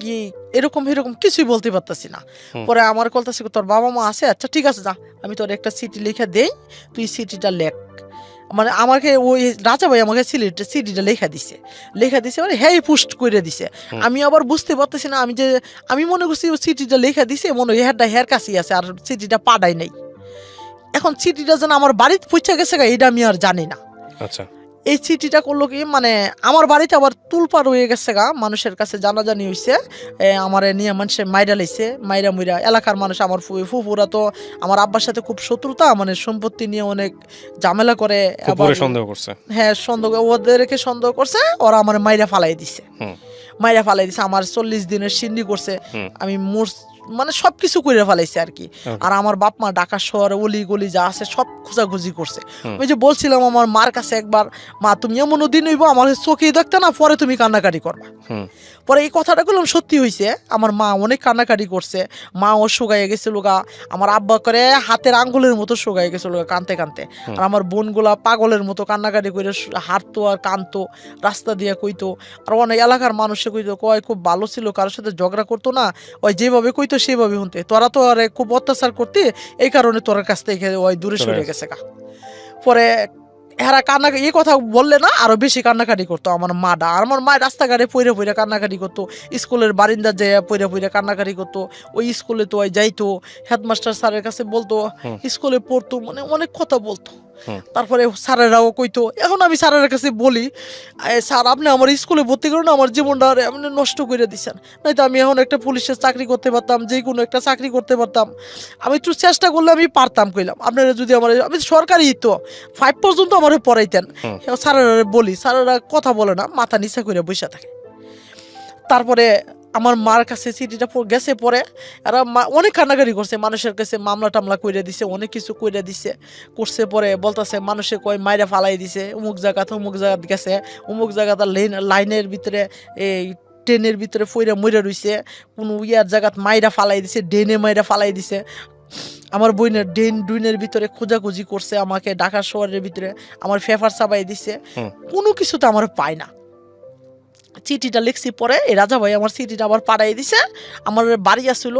Speaker 2: কি এরকম কিছুই বলতে পারতেছি না। পরে আমার বলতেছি তোর বাবা মা আছে, আচ্ছা ঠিক আছে যা, আমি তোর একটা চিঠি লিখে দেই, তুই চিঠিটা লেখ। মানে আমাকে ওই রাজা ভাই আমাকে সিডিটা লেখা দিছে মানে হ্যাঁ পুষ্ট করে দিছে। আমি আবার বুঝতে পারতেছি না, আমি মনে করছি সিটিটা লেখা দিছে, মনে হয় হের কাছেই আছে, আর সিটিটা পাঠাই নাই। এখন চিঠিটা যেন আমার বাড়িতে পৌঁছে গেছে এটা আমি আর জানি না।
Speaker 1: আচ্ছা,
Speaker 2: এই চিঠিটা করলো কি, মানে আমার বাড়িতে আবার তুলপার হয়ে গেছে গা, মানুষের কাছে জানাজানি হয়েছে, আমার নিয়ে মানুষের মাইরা লাইছে, মাইরা মুইরা এলাকার মানুষ, আমার ফুফুরা তো আমার আব্বার সাথে খুব শত্রুতা, মানে সম্পত্তি নিয়ে অনেক ঝামেলা করে,
Speaker 1: সন্দেহ করছে।
Speaker 2: হ্যাঁ ওদেরকে সন্দেহ করছে, ওরা আমার মাইরা ফালাই দিছে, আমার 40 দিনের সিন্ডি করছে, আমি মানে সবকিছু করে ফেলাইছে আর কি। আর আমার বাপ মা ঢাকা শহরে অলি গলি যা আছে সব খোঁজাখুঁজি করছে। ওই যে বলছিলাম আমার মার কাছে একবার, মা তুমি এমনও দিন হইব আমার চোখে দেখতে না, পরে তুমি কান্নাকাটি করবা। পরে এই কথাটা বললাম, সত্যি হয়েছে, আমার মা অনেক কান্নাকাটি করছে, মা ও শুকাইয়ে গেছিল গা, আমার আব্বা করে হাতের আঙ্গুলের মতো শুকাই গেছিল গা কানতে কানতে। আর আমার বোনগুলা পাগলের মতো কান্নাকাটি করে হাঁটতো আর কানতো, রাস্তা দিয়ে কইতো। আর অনেক এলাকার মানুষে কইতো, কয় খুব ভালো ছিল, কারোর সাথে ঝগড়া করতো না, ওই যেভাবে কইতো সেভাবে শুনতে, তোরা তো আরে খুব অত্যাচার করতে, এই কারণে তোর কাছ থেকে ওই দূরে সরে গেছে গা। পরে এরা এই কথা বললে না আরো বেশি কান্নাকাটি করতো আমার মাটা। আর আমার মা রাস্তাঘাটে পইরে পইরে কান্নাকাটি করতো, স্কুলের বারিন্দা যেয়ে পইরে পইরে কান্নাকাটি করতো। ওই স্কুলে তো ওই যাইতো, হেডমাস্টার স্যারের কাছে বলতো, স্কুলে পড়তো, মানে অনেক কথা বলতো। তারপরে স্যারেরাও কইতো, এখন আমি স্যারের কাছে বলি, স্যার আপনি আমার স্কুলে ভর্তি করুন, আমার জীবনটা আপনি নষ্ট করে দিচ্ছেন, নয়তো আমি এখন একটা পুলিশের চাকরি করতে পারতাম, যে কোনো একটা চাকরি করতে পারতাম, আমি একটু চেষ্টা করলে আমি পারতাম। কইলাম আপনারা যদি আমি সরকারি তো 5 পর্যন্ত আমার পড়াইতেন। স্যারেরা বলি, স্যারেরা কথা বলে না, মাথা নিচা করে বসে থাকে। তারপরে আমার মার কাছে চিঠিটা গেছে, পরে এরা অনেক কান্নাকারি করছে, মানুষের কাছে মামলা টামলা কইরা দিছে, অনেক কিছু কইরা দিছে করছে। পরে বলতেছে মানুষে কয় মাইরা ফালাই দিছে, অমুক জায়গা গেছে, অমুক জায়গাতে লাইনের ভিতরে এই ট্রেনের ভিতরে ফইরা মইরা রইছে, কোনো ইয়ার জায়গাত মাইরা ফালাই দিছে, ডেনে মাইরা ফালাই দিছে। আমার বইনের ডুইনের ভিতরে খোঁজাখুঁজি করছে, আমাকে ঢাকা শহরের ভিতরে আমার ফেফার চাপাই দিছে, কোনো কিছু তো আমার পায় না। চিঠিটা লিখছি পরে এই রাজা ভাই আমার চিঠিটা আবার পাঠাই দিছে। আমার বাড়ি আসছিল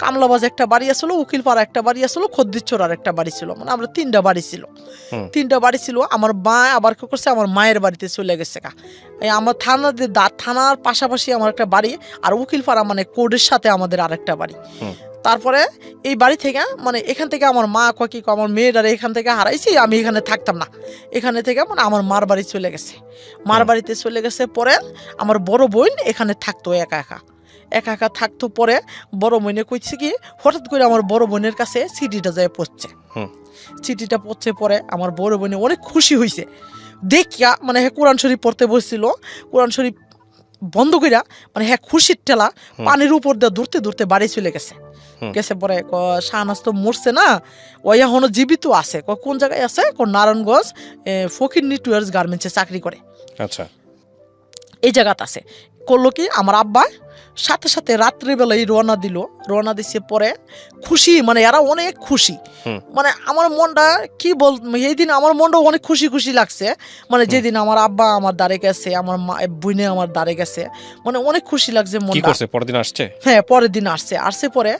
Speaker 2: কামলাবাজ একটা বাড়ি আসছিল, উকিলপাড়া একটা বাড়ি আসছিল, খদ্দিরচর একটা বাড়ি ছিল, মানে আমরা 3টা বাড়ি ছিল। 3টা বাড়ি ছিল। আমার মা আবার কি করছে, আমার মায়ের বাড়িতে চলে গেছে গা। এই আমার থানার পাশাপাশি আমার একটা বাড়ি, আর উকিলপাড়া মানে কোর্টের সাথে আমাদের আরেকটা বাড়ি। তারপরে এই বাড়ি থেকে মানে এখান থেকে আমার মা কি আমার মেয়েটারে এখান থেকে হারাইছি, আমি এখানে থাকতাম না, এখানে থেকে মানে আমার মার বাড়ি চলে গেছে। মার বাড়িতে চলে গেছে পরে আমার বড় বোন এখানে থাকতো একা একা থাকতো। পরে বড় বোনে কইছে কি, হঠাৎ করে আমার বড় বোনের কাছে চিঠিটা যায় পড়ছে। চিঠিটা পড়ছে পরে আমার বড় বোনে অনেক খুশি হয়েছে দেখিয়া, মানে হ্যাঁ কোরআন শরীফ পড়তে বসছিল, কোরআন শরীফ বন্ধ কইরা মানে হ্যাঁ খুশির টেলা পানির উপর দিয়ে দূরতে বাড়ি চলে গেছে। পরে শাহনাজ তো মরছে না, ওই এখনো জীবিত আছে। কোন জায়গায় আছে? নারায়ণগঞ্জ ফকির নেটওয়ার্কস গার্মেন্টসে চাকরি করে।
Speaker 1: আচ্ছা,
Speaker 2: এই জায়গাতে আছে। করলো কি, আমার আব্বা সাথে সাথে রাত্রিবেলায় রওনা দিছে। পরে খুশি, মানে এরা অনেক খুশি, মানে আমার মনটা কি বল, এই দিন আমার মনটা অনেক খুশি লাগছে। মানে যেদিন আমার আব্বা আমার দ্বারে গেছে, আমার মা বোনে আমার দ্বারে গেছে, মানে অনেক খুশি লাগছে মনটা।
Speaker 1: পরের দিন আসছে? হ্যাঁ,
Speaker 2: পরের দিন আসছে পরে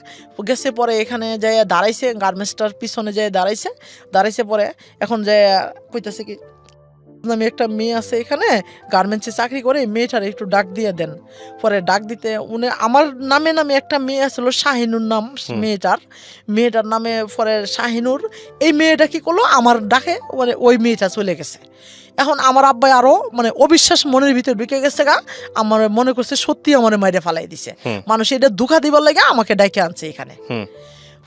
Speaker 2: গেছে। পরে এখানে যাই দাঁড়াইছে, গার্মেন্টসটার পিছনে যাই দাঁড়াইছে। পরে এখন যাই কইতাছে কি, আমি একটা মেয়ে আছে এখানে গার্মেন্টসে চাকরি করে, মেয়েটার একটু ডাক দিয়ে দেন। পরে ডাক দিতে উনি আমার নামে একটা মেয়ে আসলো, শাহিনুর নাম মেয়েটার নামে। পরে শাহিনুর এই মেয়েটা কি করলো, আমার ডাকে মানে ওই মেয়েটা চলে গেছে। এখন আমার আব্বাই আরো মানে অবিশ্বাস মনের ভিতরে ঢুকে গেছে গা। আমার মনে করছে সত্যি আমার মাইরে ফালাই দিছে, মানুষ এটা দুঃখা দিবার লাগে আমাকে ডাকে আনছে এখানে।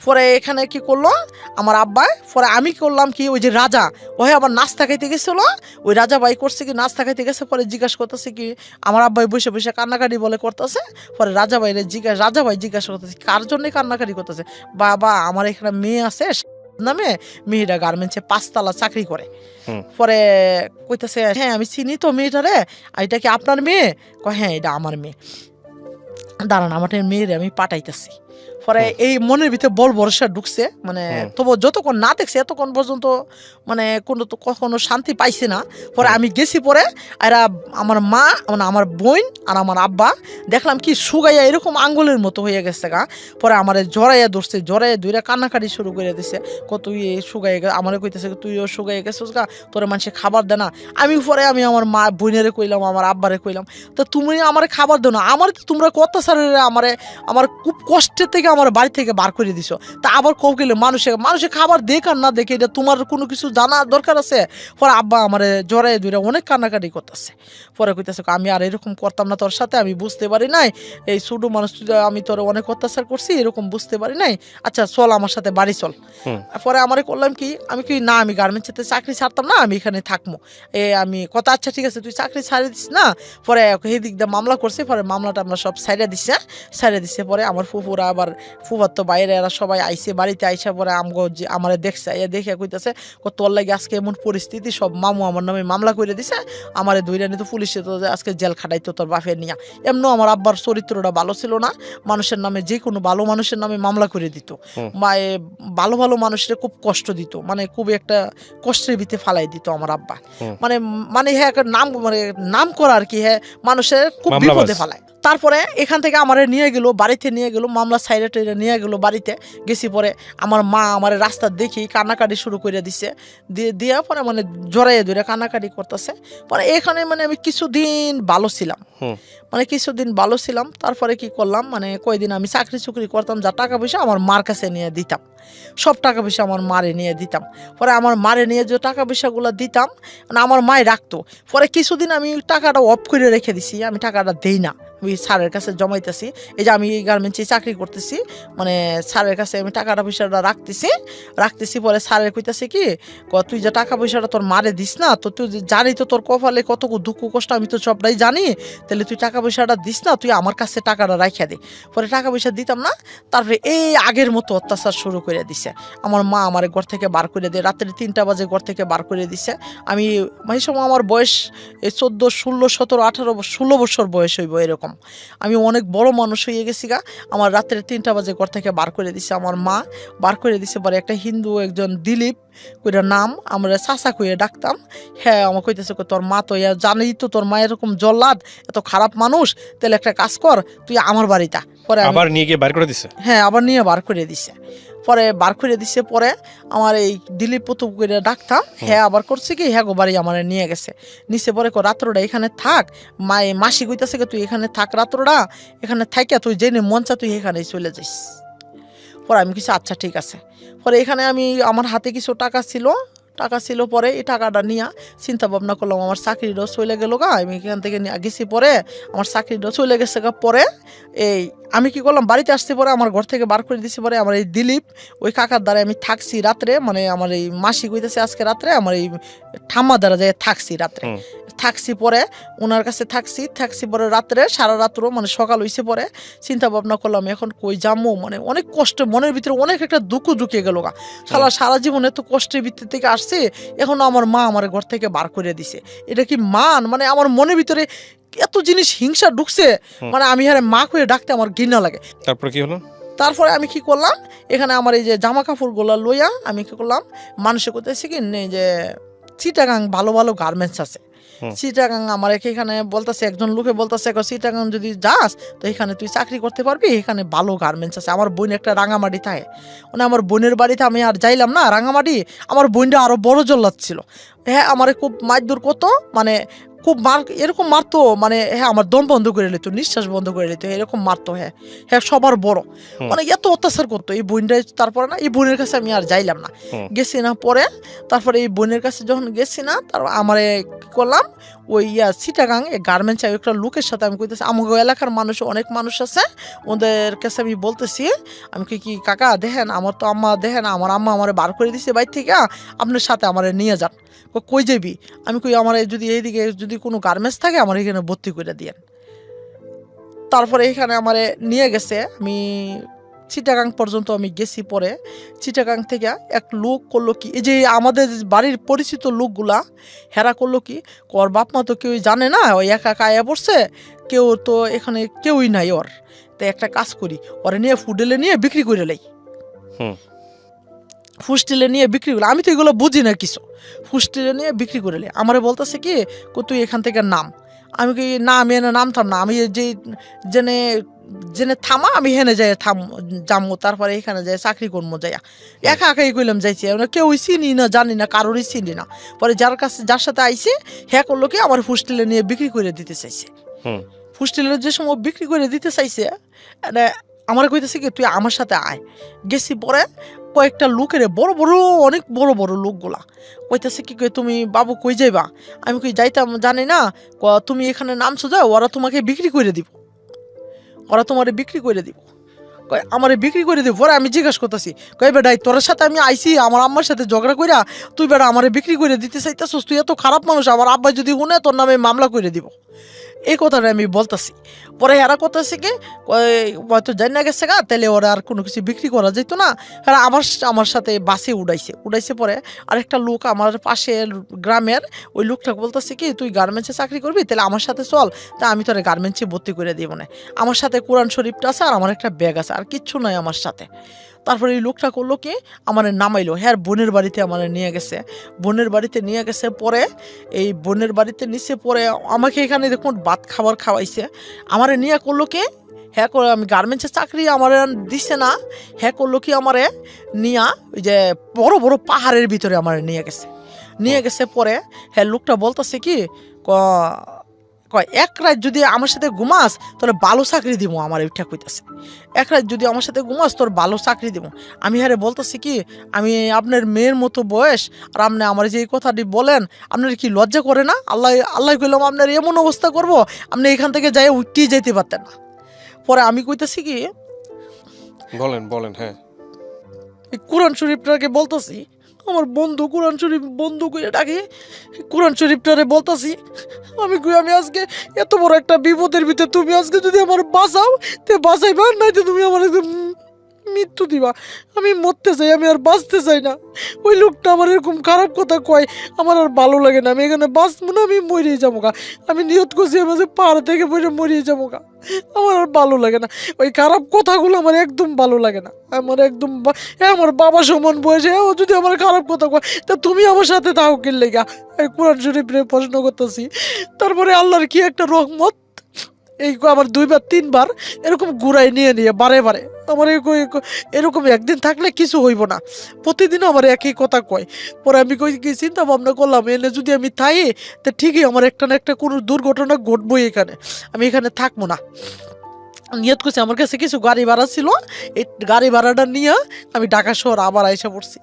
Speaker 2: পরে এখানে কি করলো আমার আব্বাই, পরে আমি করলাম কি, ওই যে রাজা ওই আবার নাস্তা খাইতে গেছিল, ওই রাজা ভাই করছে কি নাস্তা খাইতে গেছে। পরে জিজ্ঞাসা করতেছে কি, আমার আব্বাই বসে বসে কান্নাকাটি বলে করতেছে। পরে রাজা ভাই জিজ্ঞাসা করতেছে কার জন্য কান্নাকাটি করতেছে। বাবা আমার এখানে মেয়ে আছে নামে, মেয়েটা গার্মেন্টসে 5 তলা চাকরি করে। পরে কইতেছে হ্যাঁ আমি চিনি তো মেয়েটারে, এটা কি আপনার মেয়ে? হ্যাঁ এটা আমার মেয়ে, দাঁড়ান আমার মেয়েরে আমি পাঠাইতেছি। পরে এই মনের ভিতরে বল ভরসা ঢুকছে, মানে তবু যতক্ষণ না দেখছে এতক্ষণ পর্যন্ত মানে কখনো শান্তি পাইছে না। পরে আমি গেছি, পরে এরা আমার মা মানে আমার বোন আর আমার আব্বা দেখলাম কি শুকাইয়া এরকম আঙ্গুলের মতো হয়ে গেছে গা। পরে আমার জড়াইয়া ধরে কান্নাকাটি শুরু করে দিছে। তুই শুকাই আমার কইতেছে তুইও শুকাই গেছিস গা, তোর মানুষে খাবার দে না। আমি আমার মা বোনেরে কইলাম, আমার আব্বারে কইলাম, তো তুমি আমার খাবার দো না, আমার তোমরা কত সারে আমার খুব কষ্টের থেকে আমার বাড়ি থেকে বার করে দিছো। তা আবার কও গেলে মানুষে খাবার দেখ আর না দেখে, এটা তোমার কোনো কিছু জানার দরকার আছে? পরে আব্বা আমার জড়াই ধরে অনেক কান্নাকাটি করতেছে। পরে কইতেছে আমি আর এরকম করতাম না তোর সাথে, আমি বুঝতে পারি নাই এই ছোট মানুষ, আমি তোর অনেক অত্যাচার করছি এরকম বুঝতে পারি নাই, আচ্ছা চল আমার সাথে বাড়ি চল। পরে আমারে করলাম কি, আমি কি না আমি গার্মেন্টসে চাকরি ছাড়তাম না, আমি এখানে থাকবো। আমি কথা আচ্ছা ঠিক আছে তুই চাকরি ছাড়ে দিস না। পরে এই দিক দিয়ে মামলা করছে, পরে মামলাটা আমরা সব সাইডে দিছে। পরে আমার ফুফুরা আবার ফুফার তো বাইরে এরা সবাই আইসে, বাড়িতে আইসা পরে আমারে দেখছে, দেখে কইতেছে তোর লাগে আজকে এমন পরিস্থিতি, সব মামু আমার নামে মামলা করে দিছে, আমারে ধইরা নিত পুলিশে, তো আজকে জেল খাটাইতো তোর বাপের নিয়া। এমনও আমার আব্বার চরিত্রটা ভালো ছিল না, মানুষের নামে যে কোনো ভালো মানুষের নামে মামলা করে দিত, বা ভালো মানুষের খুব কষ্ট দিত, মানে খুব একটা কষ্টের ভিতরে ফালাই দিত আমার আব্বা। মানে হ্যাঁ নাম করা আর কি, হ্যাঁ মানুষের খুব বিপদে ফালায়। তারপরে এখান থেকে আমারে বাড়িতে নিয়ে গেল মামলা সাইডে টাইডে নিয়ে গেল বাড়িতে গেছি। পরে আমার মা আমার রাস্তা দেখি কান্নাকাটি শুরু করে দিছে, দিয়া পরে মানে জড়াইয়ে ধরে কান্নাকাটি করতেছে। পরে এখানে মানে আমি কিছুদিন ভালো ছিলাম, তারপরে কি করলাম, মানে কয়দিন আমি চাকরি করতাম, যা টাকা পয়সা আমার মার কাছে নিয়ে দিতাম, সব টাকা পয়সা আমার মারে নিয়ে দিতাম। পরে আমার মারে নিয়ে যে টাকা পয়সাগুলো দিতাম মানে আমার মায় রাখতো। পরে কিছুদিন আমি টাকাটা অফ করে রেখে দিছি, আমি টাকাটা দেই না, আমি স্যারের কাছে জমাইতেছি। এই যে আমি এই গার্মেন্টসে চাকরি করতেছি, মানে স্যারের কাছে আমি টাকাটা পয়সাটা রাখতেছি। পরে স্যারের কইতাছে কি, তুই যে টাকা পয়সাটা তোর মারে দিস না, তো তুই জানি তো তোর কপালে কত দুঃখ কষ্ট, আমি তো সবটাই জানি, তাহলে তুই টাকা পয়সাটা দিস না, তুই আমার কাছে টাকাটা রাখিয়া দে। পরে টাকা পয়সা দিতাম না, তারপরে এই আগের মতো অত্যাচার শুরু করে দিছে। আমার মা আমার ঘর থেকে বার করে দেয়, রাত্রে 3টা বাজে ঘর থেকে বার করে দিছে। আমি এই সময় আমার বয়স 14, 16, 17, 18, 16 বছর বয়স হইব এরকম। আমি অনেক বড় মানুষ হয়ে গেছি গা। আমার রাত্রে 3টা বাজে ঘর থেকে বার করে দিছে আমার মা, বার করে দিছে। পরে একটা হিন্দু একজন দিলীপ কইরা নাম আমরা চাচা কইয়া ডাকতাম। হ্যাঁ আমার কইতেছে তোর মা তো জানি তো তোর মা এরকম জল্লাদ, এত খারাপ মানুষ, তাহলে একটা কাজ কর তুই আমার বাড়িটা। পরে
Speaker 1: আবার নিয়ে গিয়ে বার করে দিছে?
Speaker 2: হ্যাঁ আবার নিয়ে বার করে দিছে। পরে বার করে দিছে, পরে আমার এই দিলীপ প্রতুপ করে ডাকতাম, হ্যাঁ আবার করছে কি হ্যাঁ গো বাড়ি আমার নিয়ে গেছে। নিচে পরে রাত্রটা এখানে থাক, মাসি কইতাছে তুই এখানে থাক রাত্রটা, এখানে থাকিয়া তুই জেনে মন চা তুই এখানেই চলে যাইস। পরে আমি কিছু আচ্ছা ঠিক আছে। পরে এখানে আমি আমার হাতে কিছু টাকা ছিল, পরে এই টাকাটা নিয়ে চিন্তা ভাবনা করলাম আমার চাকরিটাও চলে গেল গা, আমি এখান থেকে গেছি, পরে আমার চাকরিটাও চলে গেছে গা। পরে এই আমি কি করলাম বাড়িতে আসতে, পরে আমার ঘর থেকে বার করে দিছি। পরে আমার এই দিলীপ ওই কাকার দ্বারা আমি থাকছি রাত্রে, মানে আমার এই মাসি কইতেছে আজকে রাত্রে আমার এই ঠাম্মা দ্বারা যাই থাকছি রাত্রে, থাকছি। পরে ওনার কাছে থাকছি পরে রাত্রে সারা রাত্র মানে সকাল হইছে। পরে চিন্তা ভাবনা করলাম এখন কই যাবো, মানে অনেক কষ্ট, মনের ভিতরে অনেক একটা দুঃখ ঢুকে গেল গা। সারা জীবনে তো কষ্টের ভিতর থেকে আসছে, এখন আমার মা আমার ঘর থেকে বার করে দিছে, এটা কি মান? মানে আমার মনের ভিতরে এত জিনিস হিংসা ঢুকছে, মানে আমি হারে মা করে ডাকতে আমার ঘৃণা লাগে।
Speaker 1: তারপরে কি হলো?
Speaker 2: তারপরে আমি কি করলাম, এখানে আমার এই যে জামা কাপড় গুলা লইয়া আমি কি করলাম, মানুষে করতেছি কি যে চিটাগাং ভালো ভালো গার্মেন্টস আছে, চিটাগাং আমার এখানে বলতেছে, একজন লোকে বলতেছে চিটাগাং যদি যাস তো এখানে তুই চাকরি করতে পারবি, এখানে ভালো গার্মেন্টস আছে। আমার বোন একটা রাঙামাটি থাকে, মানে আমার বোনের বাড়িতে আমি আর যাইলাম না রাঙামাটি, আমার বোনটা আরো বড় জল্লাদ ছিল। হ্যাঁ আমার খুব মারধর করতো, মানে খুব এরকম মারতো, মানে হ্যাঁ আমার দম বন্ধ করে নিত, নিঃশ্বাস বন্ধ করে নিত, এরকম মারতো। হ্যাঁ হ্যাঁ সবার বড়, মানে এত অত্যাচার করতো এই বোনটাই। তারপরে না এই বোনের কাছে আমি আর যাইলাম না, গেছি না। পরে তারপরে এই বোনের কাছে যখন গেছি না, তারপর আমার কি করলাম ওই চিটাগাং গার্মেন্টস একটা লোকের সাথে আমি কইতেছি, আমাকে এলাকার মানুষ অনেক মানুষ আছে, ওদের কাছে আমি বলতেছি, আমি কি কাকা দেখেন আমার তো আম্মা, দেখেন আমার আম্মা আমার বার করে দিছে বাইর থেকে, আপনার সাথে আমার নিয়ে যান। কই যাবি? আমি কই আমার যদি এইদিকে যদি কোনো গার্মেন্টস থাকে আমার এখানে ভর্তি করে দিয়েন। তারপরে এখানে আমার নিয়ে গেছে, আমি চিটাগাং পর্যন্ত আমি গেছি। পরে চিটাগাং থেকে এক লোক করলো কি, এই যে আমাদের বাড়ির পরিচিত লোকগুলা, হেরা করলো কি, ওর বাপ মা তো কেউই জানে না, ওই একা কায়া পড়ছে, কেউ তো এখানে কেউই নাই ওর। তো একটা কাজ করি, ওরে নিয়ে ফুডেলে নিয়ে বিক্রি করে লাই, ফুস্টিলে নিয়ে বিক্রি করলে, আমি তো এগুলো বুঝি না কিছু, ফুস্টিলে নিয়ে বিক্রি করলে আমারে বলতেছে কি তুই এখান থেকে নাম। আমি কি না, আমি এনে নামতাম না, আমি যে জেনে জেনে থামা আমি হেনে যাই যামো, তারপরে এখানে যাই চাকরি করবো যাইয়া একা একাই কইলাম যাইছি, কেউই চিনি না জানি না, কারোরই চিনি না। পরে যার সাথে আইসি হ্যাঁ করলো কি আমার ফুস্টিলে নিয়ে বিক্রি করে দিতে চাইছে। ফুস্টিলে যে সময় বিক্রি করে দিতে চাইছে, আমার কইতেছে কি তুই আমার সাথে আয়। গেছি, পরে কয়েকটা লোকের বড় বড় অনেক বড় বড় লোকগুলা কইতেছে কি তুমি বাবু কই যাইবা? আমি কই যাইতাম জানি না, তুমি এখানে নামছো যাও, ওরা তোমাকে বিক্রি করে দিব, ওরা তোমার বিক্রি করে দিব, আমার বিক্রি করে দিব। পরে আমি জিজ্ঞাসা করতেছি, কই বেটাই তোর সাথে আমি আইসি আমার আম্মার সাথে ঝগড়া কইরা তুই বেটা আমার বিক্রি করে দিতে চাইতেছিস, তুই এত খারাপ মানুষ, আমার আব্বা যদি শুনে তোর নামে মামলা করে দিব, এই কথাটা আমি বলতেছি। পরে এরা করতেছে কি হয়তো জানি না গেছে গা, তাহলে ওরা আর কোনো কিছু বিক্রি করা যেত না, এরা আমার সাথে বাসে উড়াইছে। পরে আরেকটা লোক আমার পাশের গ্রামের ওই লোকটা বলতেছে কি তুই গার্মেন্টসে চাকরি করবি, তাহলে আমার সাথে চল, তা আমি তোর গার্মেন্টসে ভর্তি করে দিব না। আমার সাথে কোরআন শরীফটা আছে আর আমার একটা ব্যাগ আছে, আর কিচ্ছু নাই আমার সাথে। তারপরে এই লোকটা করলো কি আমার নামাইলো, হ্যাঁ বোনের বাড়িতে আমার নিয়ে গেছে, বোনের বাড়িতে নিয়ে গেছে। পরে এই বোনের বাড়িতে নিচে, পরে আমাকে এখানে দেখুন ভাত খাবার খাওয়াইছে, আমারে নিয়ে করলো কি হ্যাঁ করে আমি গার্মেন্টসের চাকরি আমার দিছে না, হ্যাঁ করলো কি আমারে নিয়া ওই যে বড় বড় পাহাড়ের ভিতরে আমার নিয়ে গেছে। পরে হ্যাঁ লোকটা বলতেছে কি এক রাত যদি আমার সাথে ঘুমাস তোর ভালো চাকরি দিব, আমার ওইটা কইতাছে এক রাত যদি আমার সাথে ঘুমাস তোর ভালো চাকরি দিব। আমি হারে বলতেছি কি আমি আপনার মেয়ের মতো বয়স, আর আপনি আমার যে এই কথাটি বলেন আপনার কি লজ্জা করে না? আল্লাহ কইলাম আপনার এমন অবস্থা করব আপনি এখান থেকে যাই উঠতেই যেতে পারতেন না। পরে আমি কইতেছি কি
Speaker 1: বলেন হ্যাঁ
Speaker 2: কোরআন শরীফটাকে বলতেছি, আমার বন্ধু কোরআন শরীফ বন্ধু করে ডাকি, কোরআন শরীফটারে বলতেছি আমি আজকে এত বড় একটা বিপদের ভিতরে তুমি আজকে যদি আমার বাঁচাও তে বাঁচাইবা, নাই তো তুমি আমার মৃত্যু দিবা, আমি মরতে চাই, আমি আর বাঁচতে চাই না। ওই লোকটা আমার এরকম খারাপ কথা কয়, আমার আর ভালো লাগে না। আমি এখানে বাঁচবো না, আমি মরিয়ে যাবো গা। আমি নিয়ত করছি আমি যে পাহাড় থেকে পড়ে মরিয়ে যাবো গা। আমার আর ভালো লাগে না, ওই খারাপ কথাগুলো আমার একদম ভালো লাগে না। আমার একদম আমার বাবা সমান বয়সে ও যদি আমার খারাপ কথা কয়, তা তুমি আমার সাথে তাও কিনলে গা। এই কোরআন শরীফে প্রশ্ন করতেছি। তারপরে আল্লাহর কি একটা রহমত, এই আমার 2-3 বার এরকম ঘুরাই নিয়ে নিয়ে বারে বারে আমার এরকম একদিন থাকলে কিছু হইব না, প্রতিদিন আমার একই কথা কয়। পরে আমি কি চিন্তা ভাবনা করলাম, এনে যদি আমি থাই তো ঠিকই আমার একটা না একটা কোনো দুর্ঘটনা ঘটবই এখানে, আমি এখানে থাকবো না। নিয়ত করছি, আমার কাছে কিছু গাড়ি ভাড়া ছিল, এই গাড়ি ভাড়াটা নিয়ে আমি ঢাকা শহর আবার আইসা পড়ছি।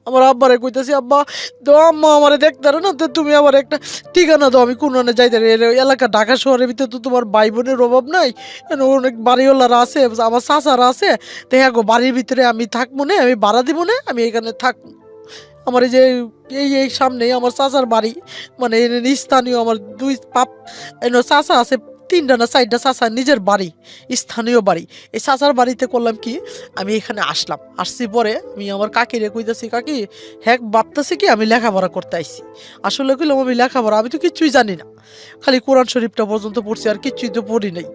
Speaker 2: আমার আব্বারে কইতেছি, আব্বা তো আম্মা আমারে দেখতে পারে না, তো তুমি আমার একটা ঠিকানা দাও, আমি কোন যাইতে এলাকা ঢাকা শহরের ভিতরে তো তোমার ভাই বোনের অভাব নাই, অনেক বাড়িওয়ালারা আছে, আমার চাচারা আছে, তো হ্যাঁ গো বাড়ির ভিতরে আমি থাকবো না, আমি ভাড়া দিব না, আমি এখানে থাকবো। আমার এই যে এই সামনে আমার চাচার বাড়ি, মানে স্থানীয় আমার 2 পাপ চাচা আছে, 3টা না 4টা চাচা নিজের বাড়ি, স্থানীয় বাড়ি। এই চাচার বাড়িতে করলাম কি, আমি এখানে আসছি পরে আমি আমার কাকিরে কইতাছি, কাকি হ্যাঁ ভাবতেছি কি আমি লেখাপড়া করতে আইছি। আসলে কইলাম আমি লেখাপড়া আমি তো কিচ্ছুই জানি না, খালি কোরআন শরীফটা পর্যন্ত পড়ছি, আর কিচ্ছুই তো পড়ি নাই।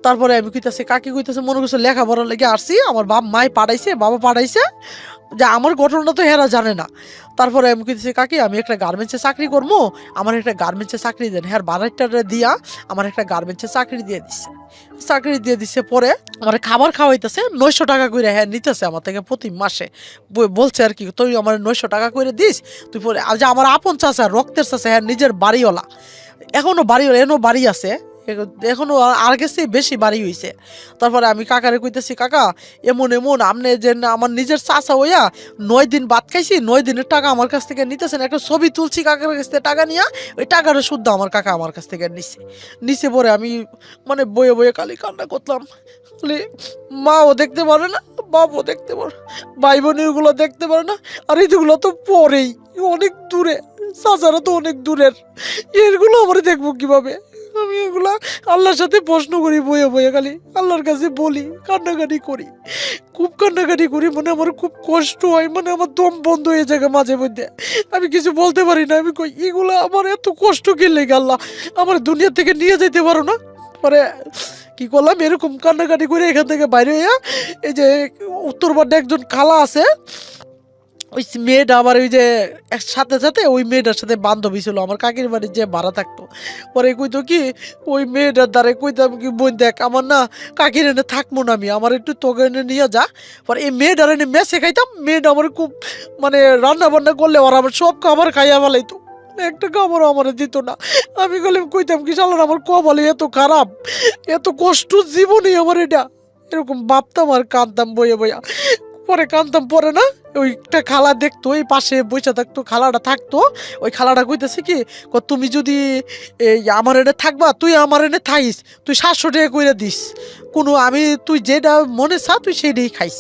Speaker 2: তারপরে আমি কইতাছি, কাকি কইতাছে মনে করছে লেখাপড়ার লেগে আসছি, আমার মায় পাঠাইছে, বাবা পাঠাইছে, যে আমার ঘটনা তো হেরা জানে না। তারপরে আমি কইতেছি, কাকি আমি একটা গার্মেন্টসে চাকরি করবো, আমার একটা গার্মেন্টসে চাকরি দেন। হ্যাঁ বাড়িটা দিয়া আমার একটা গার্মেন্টসে চাকরি দিয়ে দিচ্ছে। পরে আমার খাবার খাওয়াইতেছে 900 টাকা করে, হ্যাঁ নিতেছে আমার থেকে প্রতি মাসে, বলছে আর কি তুই আমার 900 টাকা করে দিস, তুই পরে যে আমার আপন চাচা রক্তের চাচা, হ্যাঁ নিজের বাড়িওয়ালা, এখনো বাড়ি আছে, এখনো আর গেছে বেশি বাড়ি হয়েছে। তারপরে আমি কাকারে কইতেছি, কাকা এমন আপনি যে আমার নিজের চাচা হইয়া 9 দিন ভাত খাইছি, 9 দিনের টাকা আমার কাছ থেকে নিতেছেন, একটা ছবি তুলছি কাকার কাছ থেকে টাকা নিয়ে, ওই টাকাটা শুদ্ধ আমার কাকা আমার কাছ থেকে নিচে পরে আমি মানে বয়ে বয়ে খালি কান্না করতাম। মাও দেখতে পারে না, বাপও দেখতে পারে, ভাই বোনেরগুলো দেখতে পারে না, আর এইগুলো তো পরেই অনেক দূরে, চাচারা তো অনেক দূরের, এরগুলো আমার দেখবো কিভাবে? আমি এগুলা আল্লাহর সাথে প্রশ্ন করি, বয়ে খালি আল্লাহর কাছে বলি, কান্নাকাটি করি, খুব কান্নাকাটি করি, মানে আমার খুব কষ্ট হয়, মানে আমার দম বন্ধ হয়ে যায় মাঝে মধ্যে, আমি কিছু বলতে পারি না। আমি কই এগুলা আমার এত কষ্ট কি লেগে, আল্লাহ আমার দুনিয়া থেকে নিয়ে যেতে পারো না? পরে কি করলাম, এরকম কান্নাকাটি করে এখান থেকে বাইরে হইয়া, এই যে উত্তরপাড়ে একজন খালা আছে, ওই মেয়েটা আবার ওই যে সাথে সাথে ওই মেয়েটার সাথে বান্ধবী ছিল, আমার কাকির বাড়ির যে ভাড়া থাকতো। পরে কইতো কি, ওই মেয়েটার দ্বারা কইতাম কি, বোন দেখ আমার না কাকির এনে থাকবো না, আমি আমার একটু তোকে এনে নিয়ে যা। পরে এই মেয়েটার এনে মেসে খাইতাম, মেয়েটা আমার খুব মানে রান্না বান্না করলে ওরা আমার সব খাবার খাইয়া ফেলাইতো, একটা খাবারও আমার দিত না। আমি কইতাম কি শালার আমার কপালে এত খারাপ, এত কষ্ট জীবনই আমার এটা, এরকম ভাবতাম আর কাঁদতাম বইয়া বইয়া। পরে কাঁদতাম, পরে না ওইটা খালা দেখতো, এই পাশে বইসা থাকতো, খালাটা থাকতো, ওই খালাটা কইতেছে কি, তুমি যদি এই আমার এনে থাকবা, তুই আমার এনে থাইস, তুই 700 টাকা করে দিস, তুই যেটা মনে চা তুই সেটাই খাইস।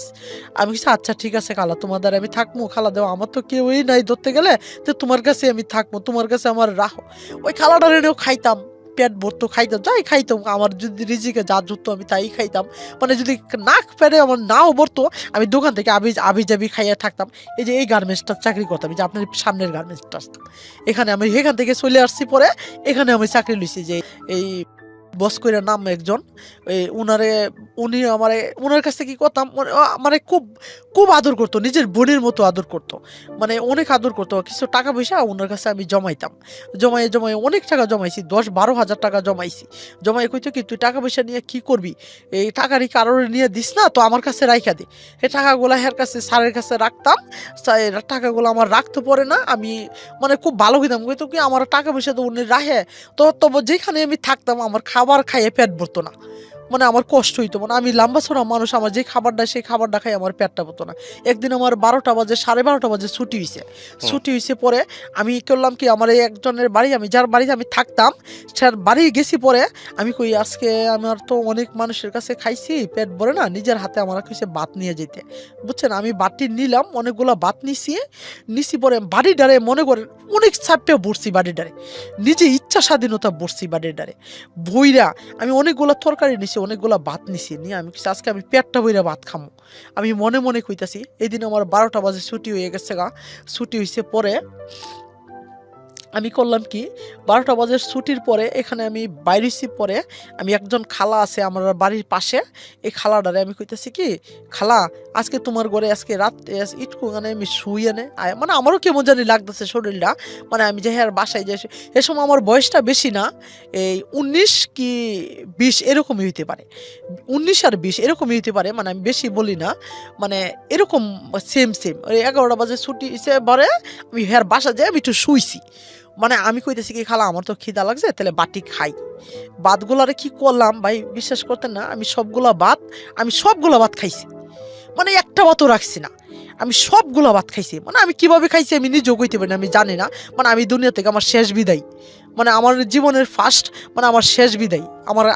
Speaker 2: আমি কিছু আচ্ছা ঠিক আছে খালা, তোমার দ্বারা আমি থাকবো। খালা দেওয়া আমার তো কেউই নাই ধরতে গেলে, তো তোমার কাছে আমি থাকবো, তোমার কাছে আমার রাখো। ওই খালাটার এনেও খাইতাম, পেট ভরতো, খাইতাম যাই খাইতাম, আমার যদি রিজিকে যা ধরতো আমি তাই খাইতাম। মানে যদি না পেটে আমার নাও ভরতো, আমি দোকান থেকে আবি যাবি খাইয়া থাকতাম। এই যে এই গার্মেন্টসটা চাকরি করতাম, যে আপনার সামনের গার্মেন্টসটা, এখানে আমি এখান থেকে চলে আসছি, পরে এখানে আমি চাকরি লইছি। যে এই বস কইরা নাম একজন, উনি ওনার কাছ থেকে কি করতাম, মানে খুব খুব আদর করতো, নিজের বোনের মতো আদর করতো, মানে অনেক আদর করতো। কিছু টাকা পয়সা ওনার কাছে আমি জমাইতাম, জমাই অনেক টাকা জমাইছি, 10-12 হাজার টাকা জমাইছি। জমাই কইতো কি, তুই টাকা পয়সা নিয়ে কি করবি, এই টাকারই কারোর নিয়ে দিস না তো, আমার কাছে রাইখা দে। এই টাকাগুলো হের কাছে, স্যারের কাছে রাখতাম, টাকাগুলো আমার রাখতে পারে না, আমি মানে খুব ভালো হইতাম। কইতো কি, আমার টাকা পয়সা তো উনি রাখে, তো যেখানে আমি থাকতাম আমার খাবার খাইয়ে পেট ভরতো না, মানে আমার কষ্ট হইতো, মানে আমি লম্বা ছোড়া মানুষ, আমার যে খাবারটা সেই খাবারটা খাই আমার পেটটা ভরতো না। একদিন আমার 12টা বাজে 12:30 বাজে ছুটি হয়েছে। পরে আমি করলাম কি, আমার এই একজনের বাড়ি, আমি যার বাড়িতে আমি থাকতাম তার বাড়ি গেছি। পরে আমি কই আজকে আমার তো অনেক মানুষের কাছে খাইছি, পেট ভরে না, নিজের হাতে আমার কইছে ভাত নিয়ে যেতে, বুঝছেন? আমি বাটি নিলাম, অনেকগুলো ভাত নিছি। পরে বাড়ি ডারে মনে করেন অনেক চাপে বসছি, বাড়ি ডারে নিজে ইচ্ছা স্বাধীনতা বসছি, বাড়ির ডারে বইরা আমি অনেকগুলো তরকারি নিছি, অনেকগুলা ভাত নিছি নিয়ে আমি কইছি আজকে আমি পেটটা বইরা ভাত খামো। আমি মনে মনে কইতাছি এই দিন আমার 12টা বাজে ছুটি হয়ে গেছে গা। ছুটি হইছে পরে আমি করলাম কি 12টা বাজে ছুটির পরে এখানে আমি বাইরেছি পরে আমি একজন খালা আছে আমার বাড়ির পাশে, এই খালাটারে আমি কইতেছি কি খালা আজকে তোমার ঘরে আজকে রাত ইটকু গানে আমি শুই এনে মানে আমারও কেমন জানি লাগতেছে শরীরটা, মানে আমি যে হ্যাঁ বাসায় যে এ সময় আমার বয়সটা বেশি না, এই 19 কি 20 এরকমই হইতে পারে, 19 আর 20 এরকমই হইতে পারে, মানে আমি বেশি বলি না, মানে এরকম সেম ওই 11টা বাজে ছুটি সে পরে আমি হ্যাঁ বাসা যাই আমি একটু শুইছি। মানে আমি কইতেছি কি খালা আমার তো খিদা লাগছে তাহলে বাটি খাই। ভাতগুলারে কি করলাম ভাই বিশ্বাস করতেন না, আমি সবগুলা ভাত খাইছি, মানে একটা ভাতও রাখছি না, আমি সবগুলা ভাত খাইছি। মানে আমি কিভাবে খাইছি আমি নিজেও কইতে পারি না, আমি জানি না। মানে আমি দুনিয়া থেকে আমার শেষ বিদায়, মানে আমার জীবনের ফার্স্ট, মানে আমার শেষ বিদায়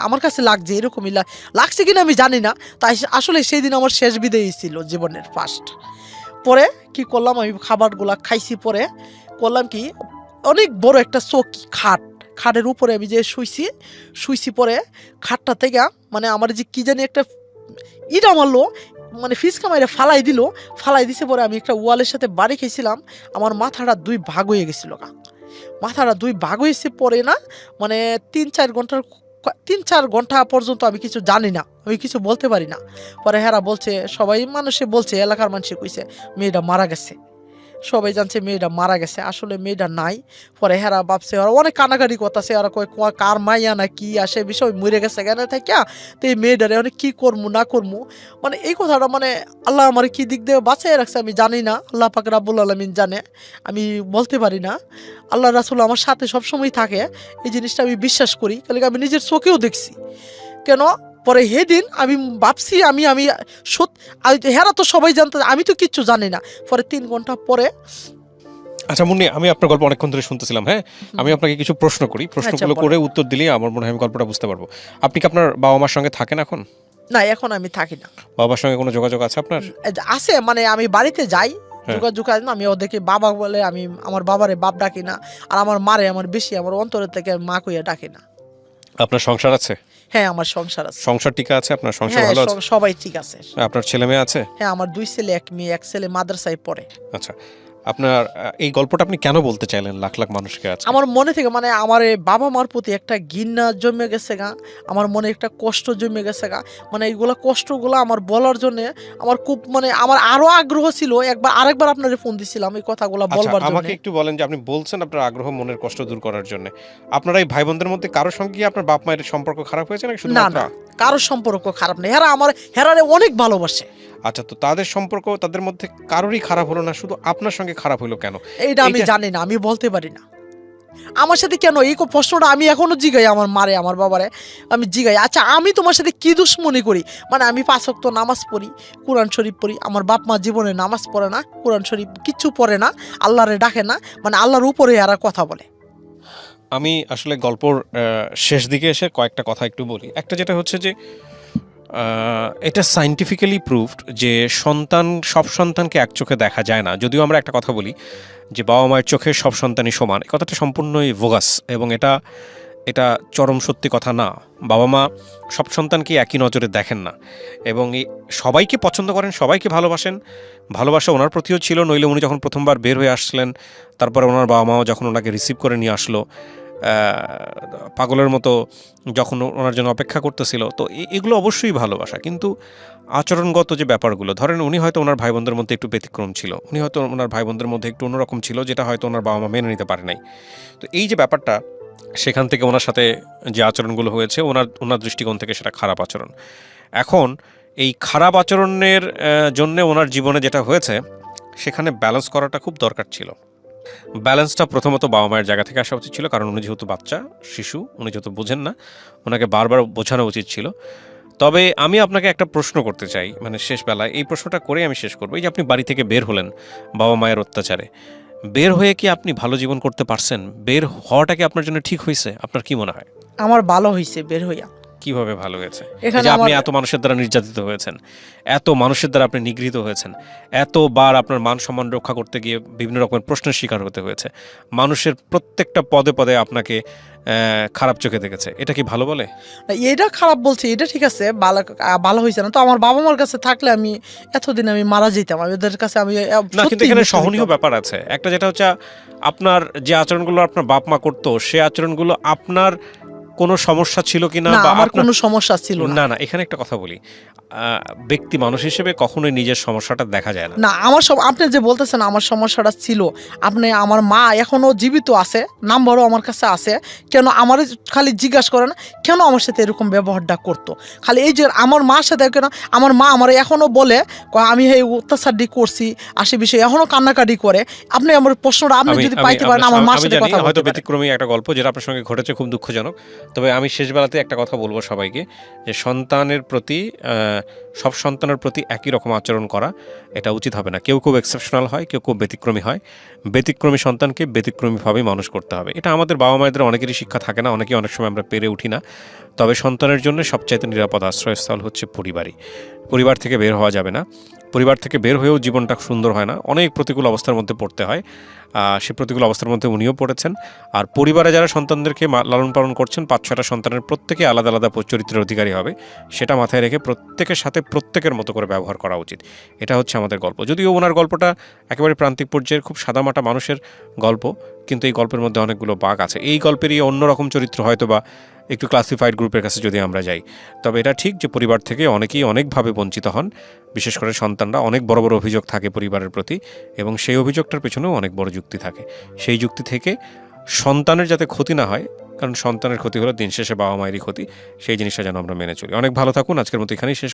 Speaker 2: আমার কাছে লাগছে, এরকমই লাগছে কিনা আমি জানি না। তাই আসলে সেই দিন আমার শেষ বিদায় ছিল জীবনের ফার্স্ট। পরে কি করলাম আমি খাবারগুলা খাইছি, পরে করলাম কি অনেক বড় একটা চৌকি খাটের উপরে আমি যে শুইছি পরে খাটটা থেকে মানে আমার যে কি জানি একটা ইটা মারলো, মানে ফিসকা মাইরে ফালাই দিছে পরে আমি একটা ওয়ালের সাথে বাড়ি খেয়েছিলাম, আমার মাথাটা 2 ভাগ হয়ে গেছিল মাথাটা 2 ভাগ হয়েছে পরে না, মানে 3-4 ঘন্টা পর্যন্ত আমি কিছু জানি না, আমি কিছু বলতে পারি না। পরে হেরা বলছে সবাই মানুষে বলছে, এলাকার মানুষে কইছে মেয়েটা মারা গেছে, সবাই জানছে মেয়েটা মারা গেছে, আসলে মেয়েটা নাই। পরে হেরা ভাবছে ওরা অনেক কানাকাটি করতেছে, ওরা কয় কার মাইয়া না কি আসে বিষয় মরে গেছে কেন থাকিয়া, তো এই মেয়েটারে অনেক কি করবো না করবো, মানে এই কথাটা মানে আল্লাহ আমার কি দিক দিয়ে বাঁচাই রাখছে আমি জানি না, আল্লাহ পাক রাব্বুল আলামিন জানে, আমি বলতে পারি না। আল্লাহ রাসূল আমার সাথে সবসময় থাকে, এই জিনিসটা আমি বিশ্বাস করি, কারণ আমি নিজের চোখেও দেখছি। কেন পরে সেদিন আমি ভাবছি আমি হেরা তো সবাই জানতো, আমি তো কিচ্ছু জানি না। পরে 3 ঘন্টা পরে
Speaker 1: আচ্ছা মুন্নি, আমি আপনার গল্প অনেকক্ষণ ধরে শুনতেছিলাম। হ্যাঁ, আমি আপনাকে কিছু প্রশ্ন করি, প্রশ্নগুলো করে উত্তর দিলেই আমার মনে হয় আমি গল্পটা বুঝতে পারবো। আপনি কি আপনার বাবা মার সঙ্গে থাকেন এখন?
Speaker 2: না, এখন আমি থাকি না।
Speaker 1: বাবার সঙ্গে কোনো যোগাযোগ আছে আপনার?
Speaker 2: আছে, মানে আমি বাড়িতে যাই, যোগাযোগ আছে না, আমি ওদেরকে বাবা বলে, আমি আমার বাবারে বাপ ডাকি না, আর আমার মারে আমার বেশি আমার অন্তরের থেকে মা কইয়া ডাকি না।
Speaker 1: আপনার সংসার আছে?
Speaker 2: হ্যাঁ, আমার সংসার আছে।
Speaker 1: সংসার ঠিক আছে? আপনার সংসার ভালো আছে?
Speaker 2: সবাই ঠিক আছে।
Speaker 1: আপনার ছেলে মেয়ে আছে?
Speaker 2: হ্যাঁ, আমার 2 ছেলে 1 মেয়ে, এক ছেলে মাদ্রাসায় পড়ে।
Speaker 1: আচ্ছা, আপনার এই গল্পটা আপনি কেন বলতে চাইলেন লাখ লাখ মানুষকে? আছে
Speaker 2: আমার মনে থেকে, মানে আমার বাবা মার প্রতি একটা ঘৃণা জমে গেছে আমার মনে একটা কষ্ট জমে গেছে মানে এইগুলা কষ্টগুলো আমার বলার জন্য আমার খুব, মানে আমার আরো আগ্রহ ছিল, আরেকবার আপনারে ফোন দিছিলাম এই কথাগুলো বলবার জন্য।
Speaker 1: আমাকে একটু বলেন যে আপনি বলছেন আপনার আগ্রহ মনের কষ্ট দূর করার জন্য, আপনারা এই ভাই বোনদের মধ্যে কারোর সঙ্গে কি আপনার বাপ মায়ের সম্পর্ক খারাপ হয়েছে নাকি শুধু?
Speaker 2: না, কারোর সম্পর্ক খারাপ নেই, হেরারে অনেক ভালোবাসে।
Speaker 1: আচ্ছা, তো তাদের সম্পর্ক তাদের মধ্যে কারোরই খারাপ হলো না, শুধু আপনার সঙ্গে খারাপ হলো কেন?
Speaker 2: এইটা আমি জানি না, আমি বলতে পারি না আমার সাথে কেন এই প্রশ্নটা আমি এখনো জিগাই আমার মারে আমার বাবারে, আমি জিগাই আচ্ছা আমি তোমার সাথে কি দুশ্মনী করি? মানে আমি 5 ওয়াক্ত নামাজ পড়ি, কোরআন শরীফ পড়ি, আমার বাপ মা জীবনে নামাজ পড়ে না, কোরআন শরীফ কিচ্ছু পড়ে না, আল্লাহরে ডাকে না, মানে আল্লাহর উপরে আর কথা বলে।
Speaker 1: আমি আসলে গল্পর শেষ দিকে এসে কয়েকটা কথা একটু বলি। একটা যেটা হচ্ছে যে এটা সায়েন্টিফিক্যালি প্রুভড যে সব সন্তানকে এক চোখে দেখা যায় না। যদিও আমরা একটা কথা বলি যে বাবা মায়ের চোখে সব সন্তানই সমান, এই কথাটা সম্পূর্ণই ভোগাস এবং এটা চরম সত্যি কথা না। বাবা মা সব সন্তানকে একই নজরে দেখেন না এবং সবাইকে পছন্দ করেন, সবাইকে ভালোবাসেন। ভালোবাসা ওনার প্রতিও ছিল, নইলে উনি যখন প্রথমবার বের হয়ে আসলেন, তারপরে ওনার বাবা মাও যখন ওনাকে রিসিভ করে নিয়ে আসলো পাগলের মতো যখন ওনার জন্য অপেক্ষা করতেছিল, তো এগুলো অবশ্যই ভালোবাসা। কিন্তু আচরণগত যে ব্যাপারগুলো, ধরেন উনি হয়তো ওনার ভাই বোনদের মধ্যে একটু ব্যতিক্রম ছিল, উনি হয়তো ওনার ভাই বোনদের মধ্যে একটু অন্যরকম ছিল, যেটা হয়তো ওনার বাবা মা মেনে নিতে পারে নাই। তো এই যে ব্যাপারটা, সেখান থেকে ওনার সাথে যে আচরণগুলো হয়েছে ওনার দৃষ্টিকোণ থেকে সেটা খারাপ আচরণ। এখন এই খারাপ আচরণের জন্য ওনার জীবনে যেটা হয়েছে, সেখানে ব্যালেন্স করাটা খুব দরকার ছিল। ব্যালেন্সটা প্রথমত বাবা মায়ের জায়গা থেকে আসা উচিত ছিল, কারণ উনি যেহেতু বাচ্চা শিশু, উনি যেহেতু বোঝেন না, ওনাকে বারবার বোঝানো উচিত ছিল। তবে আমি আপনাকে একটা প্রশ্ন করতে চাই, মানে শেষ বেলায় এই প্রশ্নটা করেই আমি শেষ করবো। এই যে আপনি বাড়ি থেকে বের হলেন বাবা মায়ের অত্যাচারে, বের হয়ে কি আপনি ভালো জীবন করতে পারছেন? বের হওয়াটা কি আপনার জন্য ঠিক হয়েছে? আপনার কি মনে হয়?
Speaker 2: আমার ভালো হয়েছে বের হইয়া।
Speaker 1: কিভাবে ভালো হয়েছে?
Speaker 2: এখানে
Speaker 1: যে আপনি
Speaker 2: আমার
Speaker 1: এত মানুষের দ্বারা নির্যাতিত হয়েছেন, এত মানুষের দ্বারা আপনি নিগৃহীত হয়েছেন, এতবার আপনার মান সম্মান রক্ষা করতে গিয়ে বিভিন্ন রকমের প্রশ্নের শিকার হতে হয়েছে, মানুষের প্রত্যেকটা পদে পদে আপনাকে খারাপ চোখে দেখেছে, এটা কি ভালো বলে?
Speaker 2: এটা খারাপ বলছি, এটা ঠিক আছে, ভালো ভালো হয়েছে না তো। আমার বাবা মার কাছে থাকলে আমি এতদিন আমি মারা যেতাম, আমি ওদের কাছে আমি
Speaker 1: না, কিন্তু
Speaker 2: সত্যিই
Speaker 1: এখানে
Speaker 2: মুক্তি
Speaker 1: সহনীয়
Speaker 2: পেতাম।
Speaker 1: ব্যাপার আছে একটা, যেটা হচ্ছে আপনার যে আচরণগুলো আপনার বাপ মা করতো, সে আচরণগুলো আপনার কোনো সমস্যা ছিল কিনা
Speaker 2: না,
Speaker 1: বা
Speaker 2: আমার
Speaker 1: আপনার,
Speaker 2: কোনো সমস্যা ছিল না।
Speaker 1: না না, এখানে একটা কথা বলি, ব্যক্তি মানুষ হিসেবে কখনোই নিজের সমস্যাটা দেখা যায় না।
Speaker 2: না, আমার আপনি যে বলতেছেন আমার সমস্যাটা ছিল, আপনি আমার মা এখনো জীবিত আছে, নাম্বারও আমার কাছে আছে, কেন আমার খালি জিজ্ঞাসা করেন কেন আমার সাথে এরকম ব্যবহারটা করতো, খালি এই যে আমার মার সাথে কেন, আমার মা আমার এখনো বলে আমি এই অত্যাচারটি করছি আশি বিষয়ে, এখনো কান্নাকাটি করে। আপনি আমার প্রশ্নটা আপনি যদি পাইতে পারেন আমার মার
Speaker 1: আমি
Speaker 2: সাথে
Speaker 1: জানি
Speaker 2: কথা
Speaker 1: হয়তো
Speaker 2: বলতে পারেন।
Speaker 1: ব্যতিক্রমী একটা গল্প যেটা আপনার সঙ্গে ঘটেছে, খুব দুঃখজনক। তবে আমি শেষ বেলাতে একটা কথা বলবো সবাইকে, যে সন্তানের প্রতি সব সন্তানের প্রতি একই রকম আচরণ করা এটা উচিত হবে না। কেউ খুব এক্সেপশনাল হয়, কেউ খুব ব্যতিক্রমী হয়। ব্যতিক্রমী সন্তানকে ব্যতিক্রমীভাবেই মানুষ করতে হবে। এটা আমাদের বাবা মায়েদের অনেকেরই শিক্ষা থাকে না, অনেকেই অনেক সময় আমরা পেরে উঠি না। তবে সন্তানের জন্য সবচাইতে নিরাপদ আশ্রয়স্থল হচ্ছে পরিবারই। পরিবার থেকে বের হওয়া যাবে না। পরিবার থেকে বের হয়েও জীবনটা সুন্দর হয় না, অনেক প্রতিকূল অবস্থার মধ্যে পড়তে হয়। সে প্রতিকূল অবস্থার মধ্যে উনিও পড়েছেন। আর পরিবারে যারা সন্তানদেরকে লালন পালন করছেন, 5-6টা সন্তানের প্রত্যেকে আলাদা আলাদা চরিত্রের অধিকারী হবে, সেটা মাথায় রেখে প্রত্যেকের সাথে প্রত্যেকের মতো করে ব্যবহার করা উচিত। এটা হচ্ছে আমাদের গল্প। যদিও ওনার গল্পটা একেবারে প্রান্তিক পর্যায়ের খুব সাদামাটা মানুষের গল্প, কিন্তু এই গল্পের মধ্যে অনেকগুলো বাঁক আছে। এই গল্পেরই অন্যরকম চরিত্র হয়তো বা একটু ক্লাসিফাইড গ্রুপের কাছে যদি আমরা যাই। তবে এটা ঠিক যে পরিবার থেকে অনেকেই অনেকভাবে বঞ্চিত হন, বিশেষ করে সন্তানরা। অনেক বড় বড় অভিযোগ থাকে পরিবারের প্রতি, এবং সেই অভিযোগটার পেছনেও অনেক বড় যুক্তি থাকে। সেই যুক্তি থেকে সন্তানের যাতে ক্ষতি না হয়, কারণ সন্তানের ক্ষতি হলে দিন শেষে বাবা মায়েরই ক্ষতি, সেই জিনিসটা যেন আমরা মেনে চলি। অনেক ভালো থাকুন। আজকের মতো এখানেই শেষ